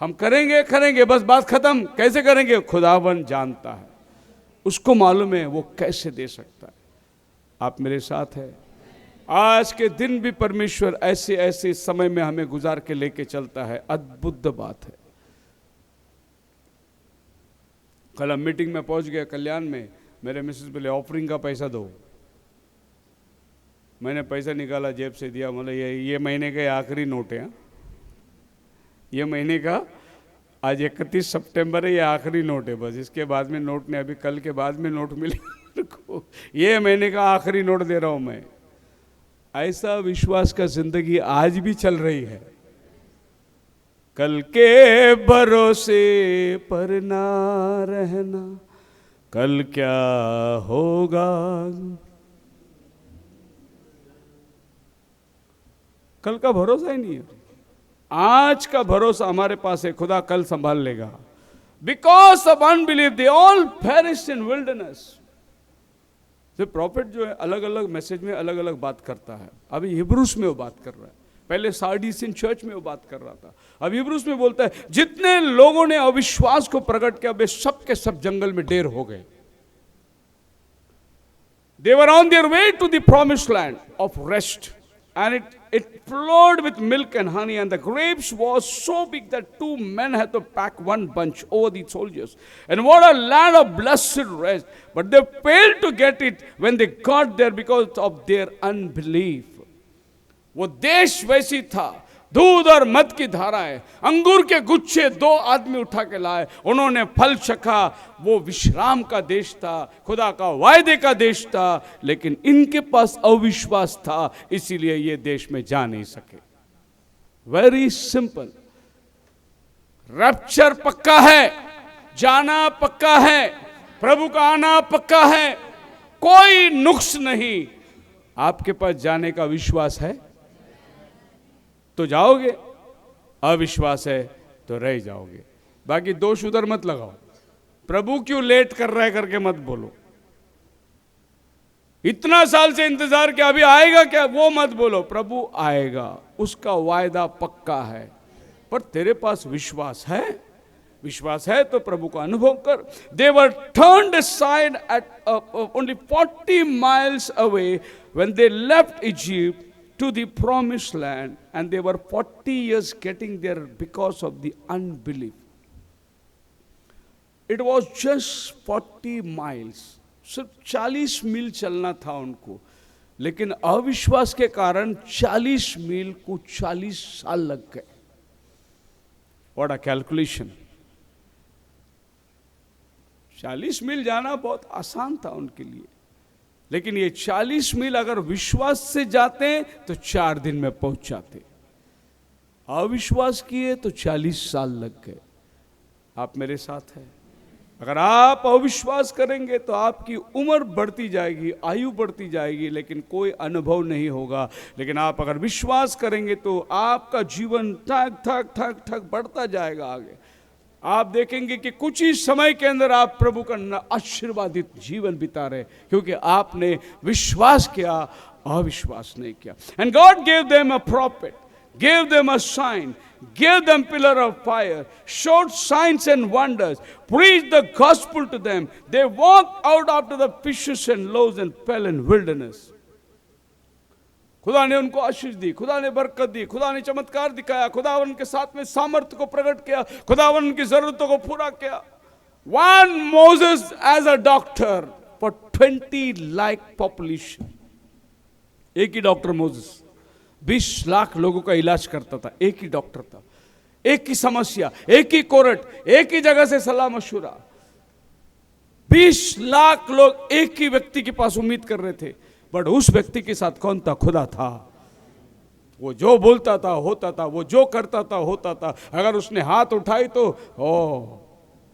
हम करेंगे, बस बात खत्म। कैसे करेंगे? खुदावन जानता है, उसको मालूम है वो कैसे दे सकता है। आप मेरे साथ है। आज के दिन भी परमेश्वर ऐसे ऐसे समय में हमें गुजार के लेके चलता है। अद्भुत बात है। कल हम मीटिंग में पहुंच गए कल्याण में, मेरे मिसेस बोले ऑफरिंग का पैसा दो। मैंने पैसा निकाला, जेब से दिया, बोले ये महीने का आखिरी नोट है, ये महीने का आज 31 सितंबर है, ये आखिरी नोट है बस, इसके बाद में नोट नहीं, अभी कल के बाद में नोट मिले को, ये महीने का आखिरी नोट दे रहा हूं मैं। ऐसा विश्वास का जिंदगी आज भी चल रही है। कल के भरोसे पर ना रहना, कल क्या होगा, कल का भरोसा ही नहीं है। आज का भरोसा हमारे पास है, खुदा कल संभाल लेगा। Because of unbelief they all perish in wilderness. Prophet जो है अलग अलग मैसेज में अलग अलग बात करता है। अभी हिब्रूस में वो बात कर रहा है, पहले सार्डिसियन चर्च में वो बात कर रहा था, अब हिब्रूस में बोलता है जितने लोगों ने अविश्वास को प्रकट किया वे सब के सब जंगल में ढेर हो गए। They were on their way to the promised land of rest, and it flowed with milk and honey, and the grapes was so big that 2 men had to pack one bunch over the soldiers. And what a land of blessed rest! But they failed to get it when they got there because of their unbelief. वो देश वैसी था, दूध और मद की धाराएं, अंगूर के गुच्छे 2 आदमी उठा के लाए, उन्होंने फल चखा। वो विश्राम का देश था, खुदा का वायदे का देश था, लेकिन इनके पास अविश्वास था, इसीलिए ये देश में जा नहीं सके। Very simple. रैप्चर पक्का है, जाना पक्का है, प्रभु का आना पक्का है, कोई नुक्स नहीं। आपके पास जाने का विश्वास है तो जाओगे, अविश्वास है तो रह जाओगे। बाकी दोष उधर मत लगाओ, प्रभु क्यों लेट कर रहा है करके मत बोलो। इतना साल से इंतजार किया, अभी आएगा क्या, वो मत बोलो। प्रभु आएगा, उसका वायदा पक्का है, पर तेरे पास विश्वास है। विश्वास है तो प्रभु का अनुभव कर। They were turned aside at only 40 miles away when they left Egypt to the promised land, and they were 40 years getting there because of the unbelief. It was just 40 miles, सिर्फ 40 मील चलना था उनको, लेकिन अविश्वास के कारण 40 मील को 40 साल लग गए। What a calculation! 40 मील जाना बहुत आसान था उनके लिए, लेकिन ये 40 मील अगर विश्वास से जाते तो 4 दिन में पहुंच जाते। अविश्वास किए तो 40 साल लग गए। आप मेरे साथ हैं? अगर आप अविश्वास करेंगे तो आपकी उम्र बढ़ती जाएगी, आयु बढ़ती जाएगी, लेकिन कोई अनुभव नहीं होगा। लेकिन आप अगर विश्वास करेंगे तो आपका जीवन ठक ठक ठक ठक बढ़ता जाएगा आगे। आप देखेंगे कि कुछ ही समय के अंदर आप प्रभु का आशीर्वादित जीवन बिता रहे, क्योंकि आपने विश्वास किया, अविश्वास नहीं किया। And God gave them a profit, gave them a sign, gave them pillar of fire, showed signs and wonders, preached the gospel to them. They walked out after the fishes and loaves and fell in wilderness. खुदा ने उनको आशीष दी, खुदा ने बरकत दी, खुदा ने चमत्कार दिखाया, खुदावन के साथ में सामर्थ्य को प्रकट किया, खुदावन की जरूरतों को पूरा किया। One Moses as a doctor for 20 lakh population. एक ही डॉक्टर मोसेस 20 लाख लोगों का इलाज करता था। एक ही डॉक्टर था, एक ही समस्या, एक ही कोरट, एक ही जगह से सलाह मशुरा। 20 लाख लोग एक ही व्यक्ति के पास उम्मीद कर रहे थे, बट उस व्यक्ति के साथ कौन था? खुदा था। वो जो बोलता था होता था, वो जो करता था होता था। अगर उसने हाथ उठाई तो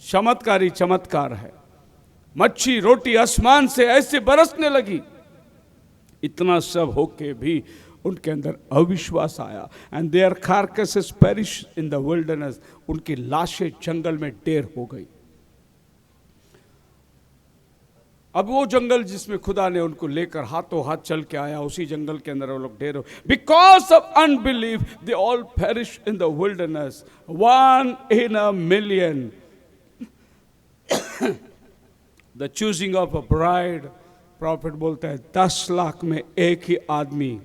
चमत्कारी चमत्कार है। मच्छी रोटी आसमान से ऐसे बरसने लगी। इतना सब होके भी उनके अंदर अविश्वास आया। And their carcasses perish in the wilderness. उनकी लाशें जंगल में ढेर हो गई। अब वो जंगल जिसमें खुदा ने उनको लेकर हाथों हाथ चल के आया, उसी जंगल के अंदर वो लोग ढेर हो। Because of unbelief they all perish in the wilderness, 1 in a million. The choosing of a bride, prophet बोलता है 10 लाख में एक ही आदमी।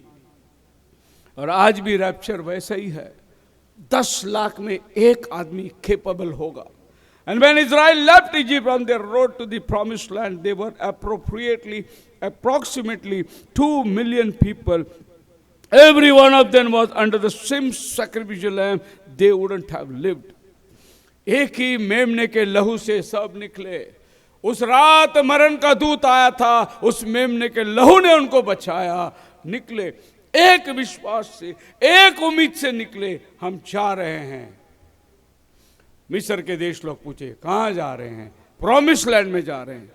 और आज भी रैप्चर वैसा ही है, 10 लाख में एक आदमी कैपेबल होगा। And when Israel left Egypt on their road to the promised land, they were approximately 2 million people. Every one of them was under the same sacrificial lamb. They wouldn't have lived. एक ही मेमने के लहू से सब निकले। उस रात मरण का दूत आया था, उस मेमने के लहू ने उनको बचाया। निकले एक विश्वास से, एक उम्मीद से निकले। हम जा रहे हैं मिस्र के देश। लोग पूछे कहां जा रहे हैं? प्रॉमिस लैंड में जा रहे हैं।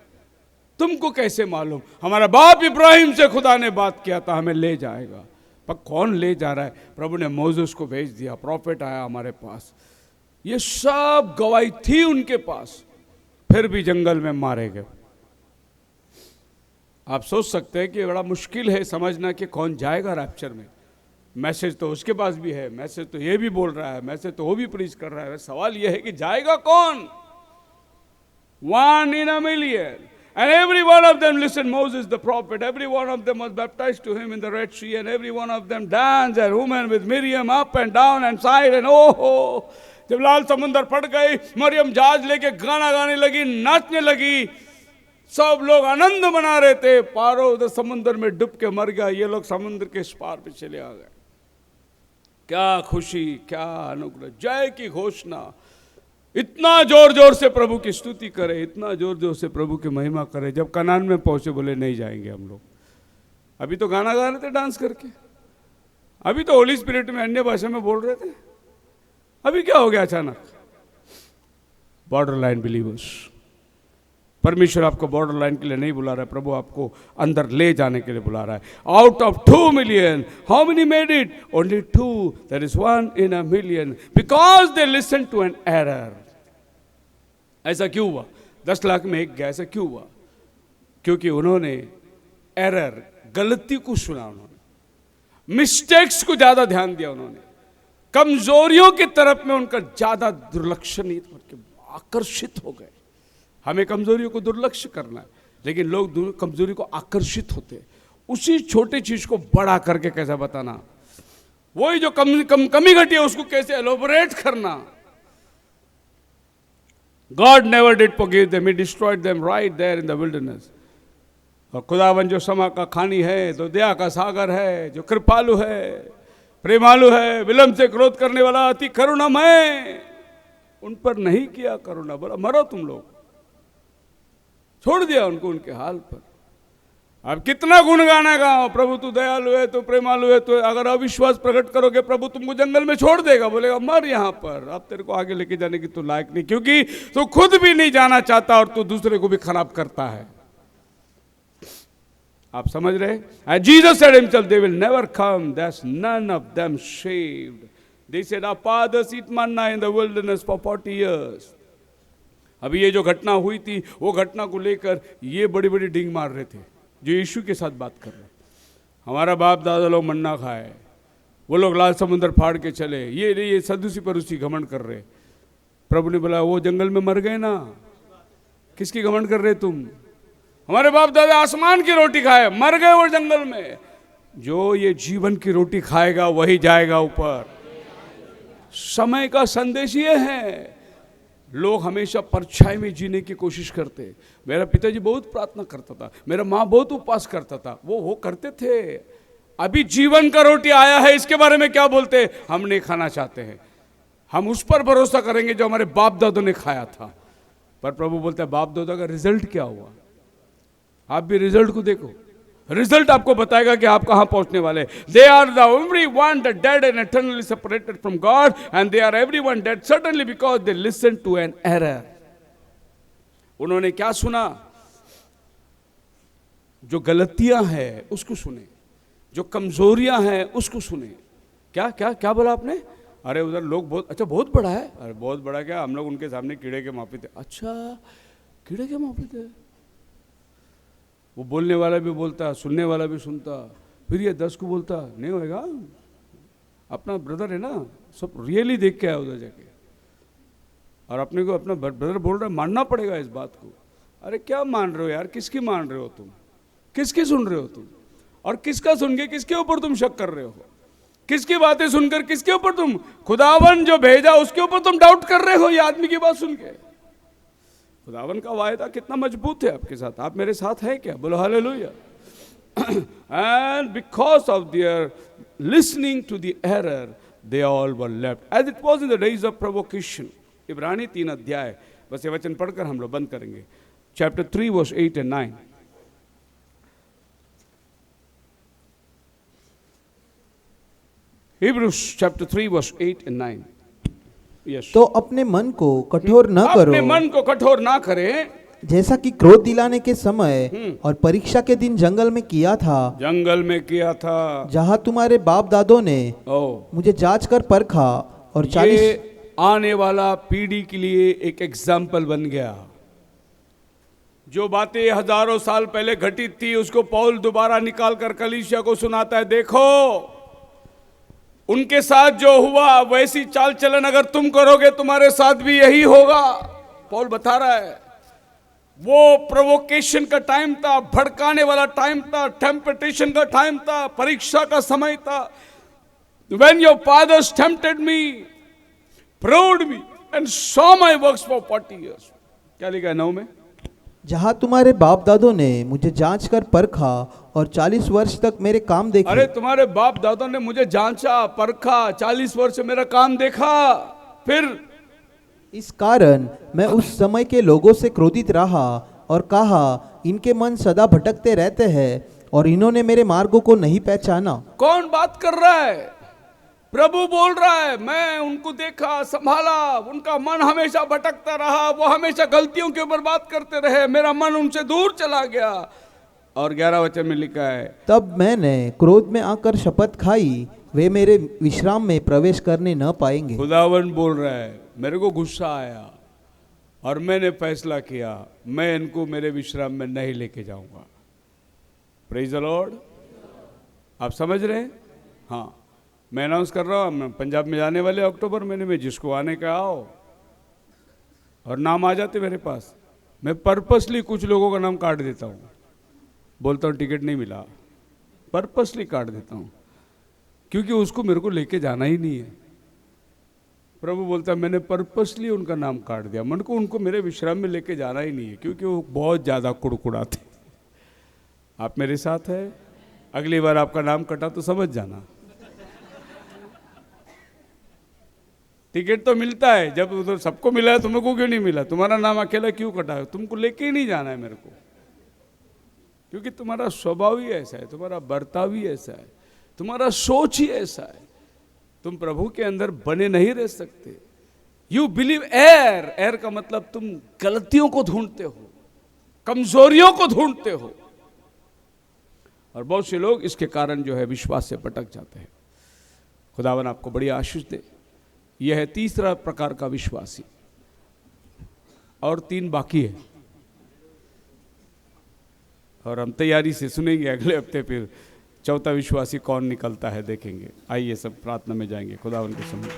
तुमको कैसे मालूम? हमारा बाप इब्राहिम से खुदा ने बात किया था, हमें ले जाएगा। पर कौन ले जा रहा है? प्रभु ने मोसेस को भेज दिया, प्रॉफिट आया हमारे पास। ये सब गवाही थी उनके पास, फिर भी जंगल में मारे गए। आप सोच सकते हैं कि बड़ा मुश्किल है समझना कि कौन जाएगा रैप्चर में। मैसेज तो उसके पास भी है, मैसेज तो ये भी बोल रहा है, मैसेज तो वो भी प्रीच कर रहा है। सवाल ये है कि जाएगा कौन? 1 in a million. And every one of them, listen, Moses the prophet, every one of them was baptized to him in the Red Sea, and every one of them danced, and women with Miriam up and down and side, and oh, जब लाल समुंदर फट गई, मरियम जहाज लेके गाना गाने लगी, नाचने लगी। सब लोग आनंद मना रहे थे। पारो उधर समुंदर में डूब के मर गया, ये लोग समुंदर के इस पार पे चले आ गए। क्या खुशी, क्या अनुग्रह, जय की घोषणा। इतना जोर जोर से प्रभु की स्तुति करे, इतना जोर जोर से प्रभु की महिमा करे। जब कनान में पहुंचे बोले नहीं जाएंगे हम लोग। अभी तो गाना गा रहे थे डांस करके, अभी तो होली स्पिरिट में अन्य भाषा में बोल रहे थे। अभी क्या हो गया अचानक? बॉर्डर लाइन बिलीवर्स, परमेश्वर आपको बॉर्डर लाइन के लिए नहीं बुला रहा है, प्रभु आपको अंदर ले जाने के लिए बुला रहा है। Out of 2 million, how many made it? Only 2, that is 1 in a million, because they listen to an error. ऐसा क्यों हुआ? 10 लाख में एक गया। ऐसा क्यों हुआ? क्योंकि उन्होंने एरर, गलती को सुना, उन्होंने मिस्टेक्स को ज्यादा ध्यान दिया, उन्होंने कमजोरियों की तरफ में उनका ज्यादा दुर्लक्ष्य नहीं करके आकर्षित हो गए। हमें कमजोरियों को दुर्लक्ष्य करना है, लेकिन लोग कमजोरी को आकर्षित होते। उसी छोटी चीज को बड़ा करके कैसे बताना, वही जो कमी घटी है उसको कैसे एलोबरेट करना। God never did forgive them, He destroyed them right there in the wilderness. और खुदावन जो क्षमा का खानी है, तो दया का सागर है, जो कृपालु है, प्रेमालु है, विलंब से क्रोध करने वाला, अति करुणामय, उन पर नहीं किया करुणा। बोला मरो तुम लोग, छोड़ दिया उनको उनके हाल पर। अब कितना गुणगाना गाओ, प्रभु तू दयालु है, तू प्रेमालु है, तो अगर अविश्वास प्रकट करोगे प्रभु तुमको जंगल में छोड़ देगा। बोलेगा मर यहाँ पर, अब तेरे को आगे लेके जाने की तू लायक नहीं, क्योंकि तू खुद भी नहीं जाना चाहता और तू दूसरे को भी खराब करता है। आप समझ रहे? And Jesus said himself, they will never come, there's none of them saved. They said, our fathers eat manna in the wilderness for 40 years. अभी ये जो घटना हुई थी, वो घटना को लेकर ये बड़ी बड़ी डिंग मार रहे थे जो यीशु के साथ बात कर रहे। हमारा बाप दादा लोग मन्ना खाए, वो लोग लाल समुद्र फाड़ के चले, ये सदूसी परूसी घमंड कर रहे। प्रभु ने बोला वो जंगल में मर गए ना, किसकी घमंड कर रहे तुम? हमारे बाप दादा आसमान की रोटी खाए, मर गए वो जंगल में। जो ये जीवन की रोटी खाएगा वही जाएगा ऊपर। समय का संदेश ये है, लोग हमेशा परछाई में जीने की कोशिश करते। मेरा पिताजी बहुत प्रार्थना करता था, मेरा माँ बहुत उपवास करता था, वो करते थे। अभी जीवन का रोटी आया है, इसके बारे में क्या बोलते? हम नहीं खाना चाहते हैं, हम उस पर भरोसा करेंगे जो हमारे बाप दादों ने खाया था। पर प्रभु बोलता है बाप दादा का रिजल्ट क्या हुआ? आप भी रिजल्ट को देखो, रिजल्ट आपको बताएगा कि आप कहां पहुंचने वाले। They are the only one the dead and eternally separated from God, and they are everyone dead certainly because they listen to an error. उन्होंने क्या सुना? जो गलतियां हैं उसको सुने, जो कमजोरियां हैं उसको सुने। क्या क्या क्या बोला आपने? अरे उधर लोग बहुत अच्छा, बहुत बड़ा है। अरे बहुत बड़ा क्या, हम लोग उनके सामने कीड़े के मापी थे। अच्छा कीड़े के मापी थे? वो बोलने वाला भी बोलता, सुनने वाला भी सुनता, फिर ये 10 को बोलता नहीं होएगा। अपना ब्रदर है ना, सब रियली देख के आया उधर जाके, और अपने को अपना ब्रदर बोल रहा है, मानना पड़ेगा इस बात को। अरे क्या मान रहे हो यार? किसकी मान रहे हो तुम? किसकी सुन रहे हो तुम? और किसका सुन के किसके ऊपर तुम शक कर रहे हो? किसकी बातें सुनकर किसके ऊपर तुम, खुदावन जो भेजा उसके ऊपर तुम डाउट कर रहे हो ये आदमी की बात सुन के? खुदावन का वायदा कितना मजबूत है आपके साथ। आप मेरे साथ हैं क्या? बोलो hallelujah. And because of their listening to the error, they all were left, as it was in the days of provocation. इब्रानी 3 अध्याय, बस ये वचन पढ़कर हम लोग बंद करेंगे। Chapter 3 verse 8 and 9. Hebrews chapter 3 verse 8 and 9. Yes. तो अपने मन को कठोर न करो, अपने मन को कठोर ना करें, जैसा कि क्रोध दिलाने के समय और परीक्षा के दिन जंगल में किया था, जंगल में किया था। जहाँ तुम्हारे बाप दादों ने मुझे जांच कर परखा और 40। ये आने वाला पीढ़ी के लिए एक एग्जाम्पल बन गया। जो बातें हजारों साल पहले घटित थी उसको पौल दोबारा निकाल कर कलीसिया को सुनाता है। देखो, उनके साथ जो हुआ वैसी चाल चलन अगर तुम करोगे तुम्हारे साथ भी यही होगा। पौल बता रहा है, वो प्रोवोकेशन का टाइम था, भड़काने वाला टाइम था, टेम्पटेशन का टाइम था, परीक्षा का समय था। When your fathers tempted me, proved me and saw my works for 40 years. क्या लिखा है 9 में? जहाँ तुम्हारे बाप दादों ने मुझे जांच कर परखा और 40 वर्ष तक मेरे काम देखे। अरे तुम्हारे बाप दादों ने मुझे जांचा परखा, 40 वर्ष मेरा काम देखा। फिर इस कारण मैं उस समय के लोगों से क्रोधित रहा और कहा, इनके मन सदा भटकते रहते हैं और इन्होंने मेरे मार्गों को नहीं पहचाना। कौन बात कर रहा है? प्रभु बोल रहा है, मैं उनको देखा, संभाला, उनका मन हमेशा भटकता रहा, वो हमेशा गलतियों के ऊपर बात करते रहे, मेरा मन उनसे दूर चला गया। और 11 वचन में लिखा है, तब मैंने क्रोध में आकर शपथ खाई, वे मेरे विश्राम में प्रवेश करने न पाएंगे। खुदावन बोल रहा है, मेरे को गुस्सा आया और मैंने फैसला किया, मैं इनको मेरे विश्राम में नहीं लेके जाऊंगा। Praise the Lord. आप समझ रहे हैं? हाँ, मैं अनाउंस कर रहा हूँ, पंजाब में जाने वाले अक्टूबर महीने में, जिसको आने का आओ। और नाम आ जाते मेरे पास, मैं पर्पसली कुछ लोगों का नाम काट देता हूँ, बोलता हूँ टिकट नहीं मिला, पर्पसली काट देता हूँ, क्योंकि उसको मेरे को लेके जाना ही नहीं है। प्रभु बोलता है, मैंने पर्पसली उनका नाम काट दिया, मन को उनको मेरे विश्राम में लेके जाना ही नहीं है, क्योंकि वो बहुत ज़्यादा कुड़कुड़ाते। आप मेरे साथ है? अगली बार आपका नाम कटा तो समझ जाना। टिकट तो मिलता है, जब उधर सबको मिला है, तुमको क्यों नहीं मिला? तुम्हारा नाम अकेला क्यों कटा है? तुमको लेके ही नहीं जाना है मेरे को, क्योंकि तुम्हारा स्वभाव ही ऐसा है, तुम्हारा बर्ताव ही ऐसा है, तुम्हारा सोच ही ऐसा है। तुम प्रभु के अंदर बने नहीं रह सकते। You believe air. एयर का मतलब तुम गलतियों को ढूंढते हो, कमजोरियों को ढूंढते हो, और बहुत से लोग इसके कारण जो है विश्वास से भटक जाते हैं। खुदावन आपको बड़ी आशीष दे। यह है तीसरा प्रकार का विश्वासी, और 3 बाकी है, और हम तैयारी से सुनेंगे अगले हफ्ते। फिर चौथा विश्वासी कौन निकलता है देखेंगे। आइए सब प्रार्थना में जाएंगे खुदावन के सम्मुख।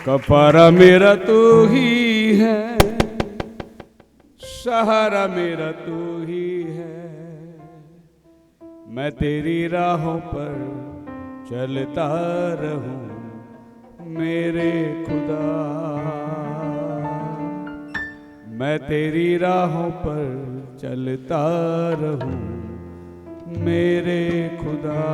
कफारा मेरा तू ही है, सहारा मेरा तू ही है, मैं तेरी राहों पर चलता रहूं मेरे खुदा, मैं तेरी राहों पर चलता रहूं मेरे खुदा।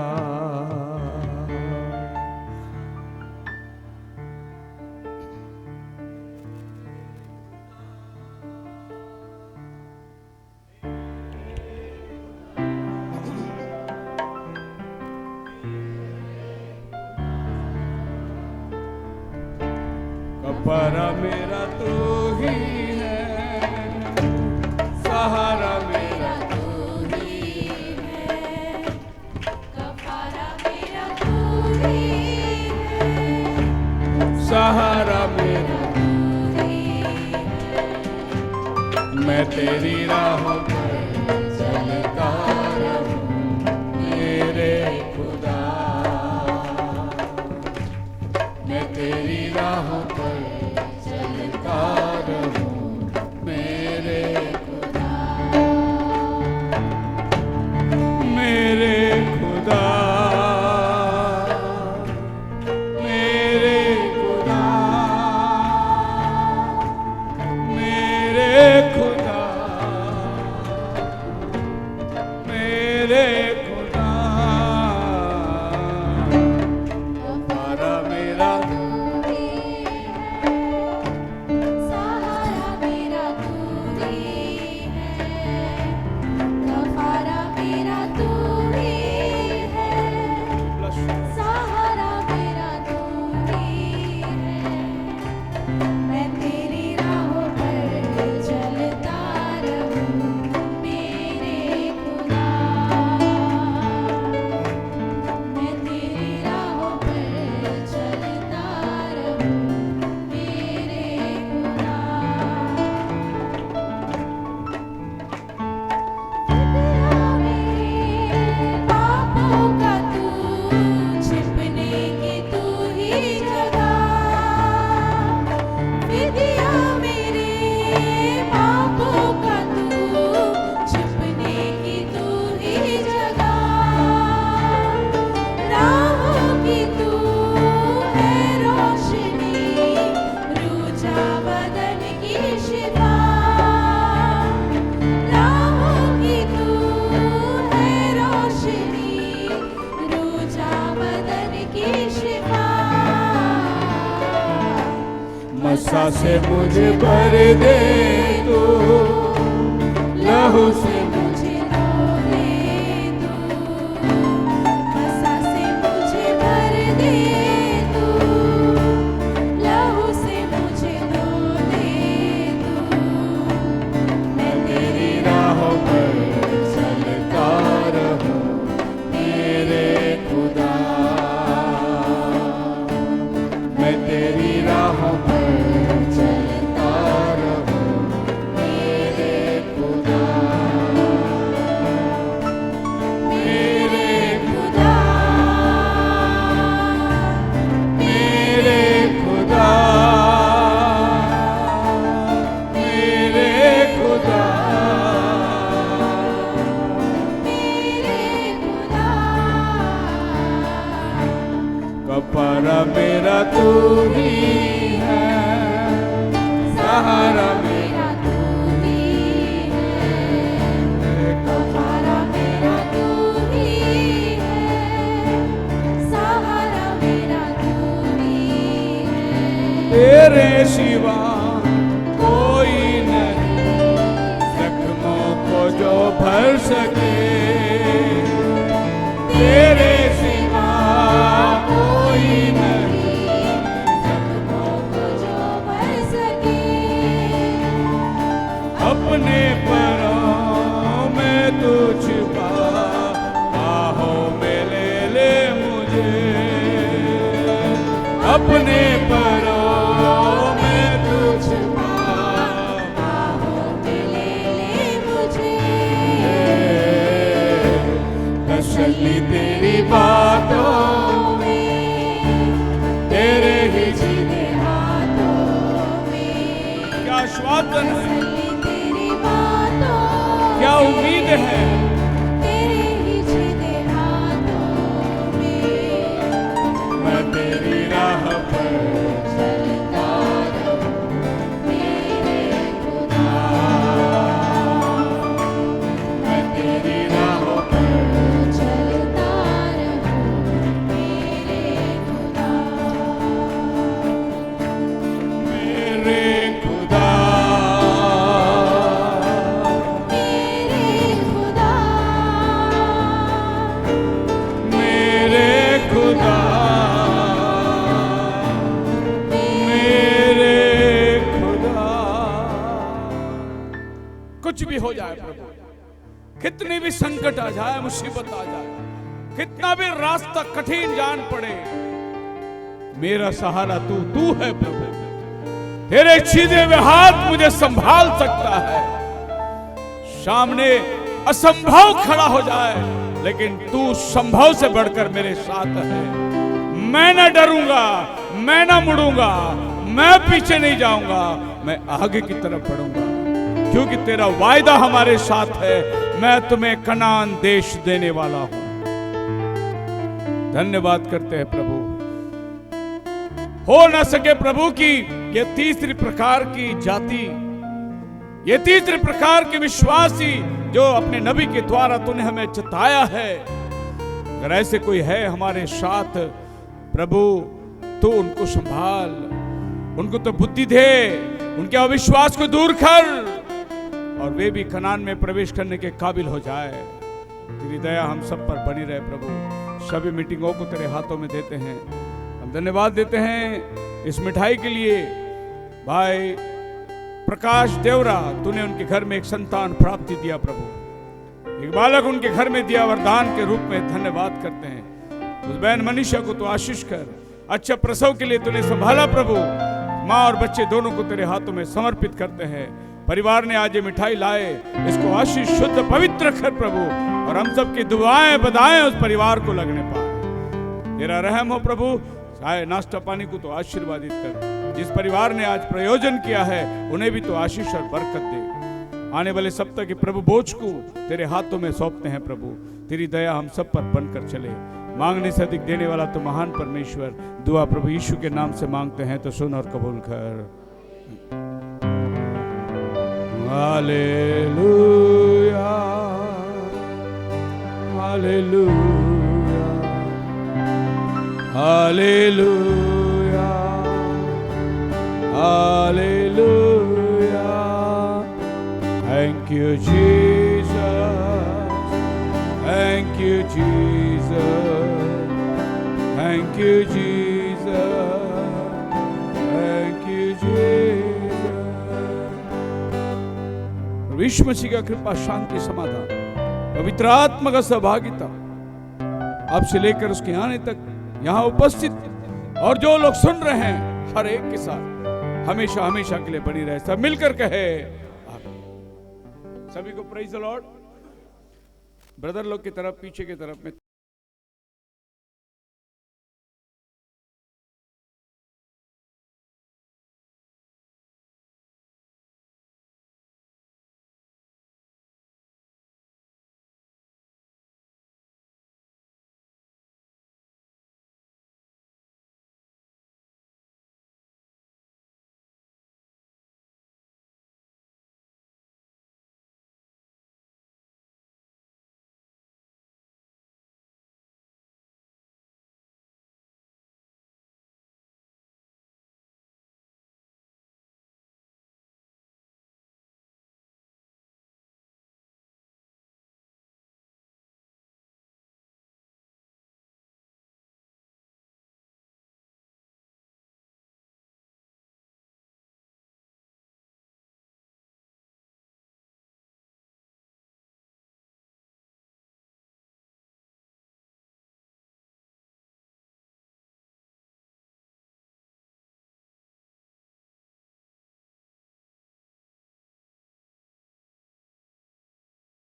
कफारा मेरा तू ही है, सहारा मेरा तू ही है, कफारा मेरा तू ही है, सहारा मेरा तू ही है, मैं तेरी राहों पर चलता रहूं मेरे खुदा, मैं तेरी राहों पर चलता रहूं मेरे खुदा, मेरे खुदा, मेरे खुदा, मैं तेरी राहों पर चलता रहूं मेरे खुदा। मैं तेरी राहों पर चलता रहूं मेरे खुदा। पापों का तू छिपने की तू ही जगह। विधिया मेरे पापों का तू छिपने की तू ही जगह। राहों की तू है रोशनी, रूजा बदन की शिफा। राहों की तू है रोशनी, रूजा बदन की शिफा। मसा से मुझे भर दे तू, लहू से मुझे धो दे तू। मसा से मुझे भर दे तू, लहू से मुझे धो दे तू। मैं तेरी राहों पर चलता रहूं मेरे खुदा। मैं तेरी राहों पर चलता रहूं मेरे खुदा। मेरे खुदा, मेरे खुदा, मेरे खुदा, मेरे खुदा। कफारा मेरा तू ही है, सहारा मेरा तू ही है। कफारा मेरा तू ही है, सहारा मेरा तू ही है। तेरे सिवा कोई नहीं, जख्मों को जो भर सके। तेरे सिवा कोई नहीं, जख्मों को जो भर सके। अपने परों में तू छिपा, बाहों में ले ले मुझे। अपने परों में तू छिपा, बाहों में ले ले मुझे। तसल्ली तेरी बातों में, तेरे ही सीधे हाथों में क्या आश्वासन है, तसल्ली तेरी बातों क्या में। उम्मीद है। तेरे ही सीधे हाथों में मैं तेरी राह पर चलता रहूं मेरे खुदा। मैं तेरी राहों पर चलता रहूं मेरे खुदा। मेरे खुदा, मेरे खुदा, मेरे खुदा, मेरे खुदा। कुछ भी हो जाए प्रभु, कितनी भी संकट आ जाए, मुसीबत आ जाए, कितना भी रास्ता कठिन जान पड़े, मेरा सहारा तू है प्रभु। तेरे सीधे हुए हाथ मुझे संभाल सकता है। सामने असंभव खड़ा हो जाए, लेकिन तू संभव से बढ़कर मेरे साथ है। मैं न डरूंगा, मैं न मुड़ूंगा, मैं पीछे नहीं जाऊंगा, मैं आगे की तरफ बढ़ूंगा, क्योंकि तेरा वायदा हमारे साथ है। मैं तुम्हें कनान देश देने वाला हूं। धन्यवाद करते हैं प्रभु। हो न सके प्रभु की ये तीसरी प्रकार की जाति, ये तीसरे प्रकार के विश्वासी जो अपने नबी के द्वारा तूने हमें चिताया है। अगर ऐसे कोई है हमारे साथ प्रभु, तो उनको संभाल, उनको तो बुद्धि दे, उनके अविश्वास को दूर कर, और वे भी कनान में प्रवेश करने के काबिल हो जाए। तेरी दया हम सब पर बनी रहे प्रभु। सभी मीटिंगों को तेरे हाथों में देते हैं। हम धन्यवाद देते हैं इस मिठाई के लिए भाई प्रकाश देवरा, तूने उनके घर में एक संतान प्राप्ति दिया प्रभु, एक बालक उनके घर में दिया वरदान के रूप में, धन्यवाद करते हैं। उस बहन मनीषा को तो आशीष कर, अच्छा प्रसव के लिए तूने संभाला प्रभु, माँ और बच्चे दोनों को तेरे हाथों में समर्पित करते हैं। परिवार ने आज ये मिठाई लाए, इसको आशीष शुद्ध पवित्र कर प्रभु, और हम सब की दुआएं बधाएं उस परिवार को लगने पाए। तेरा रहम हो प्रभु, चाहे नाश्ता पानी को तो आशीर्वादित कर, जिस परिवार ने आज प्रयोजन किया है उन्हें भी तो आशीष और बरकत दे। आने वाले सप्ताह के प्रभु बोझ को तेरे हाथों में सौंपते हैं प्रभु, तेरी दया हम सब पर बनकर चले। मांगने से अधिक देने वाला तो महान परमेश्वर, दुआ प्रभु यीशु के नाम से मांगते हैं तो सुन और कबूल कर। Hallelujah, hallelujah, hallelujah, hallelujah. Thank you Jesus, thank you Jesus, thank you Jesus, thank you Jesus। यीशु मसीह का कृपा, शांति, समाधान, पवित्र आत्मा का सहभागिता आपसे लेकर उसके आने तक यहाँ उपस्थित और जो लोग सुन रहे हैं हर एक के साथ हमेशा हमेशा के लिए बनी रहे। सब मिलकर कहे आमीन। सभी को प्रेज द लॉर्ड। ब्रदर लोग की तरफ, पीछे की तरफ में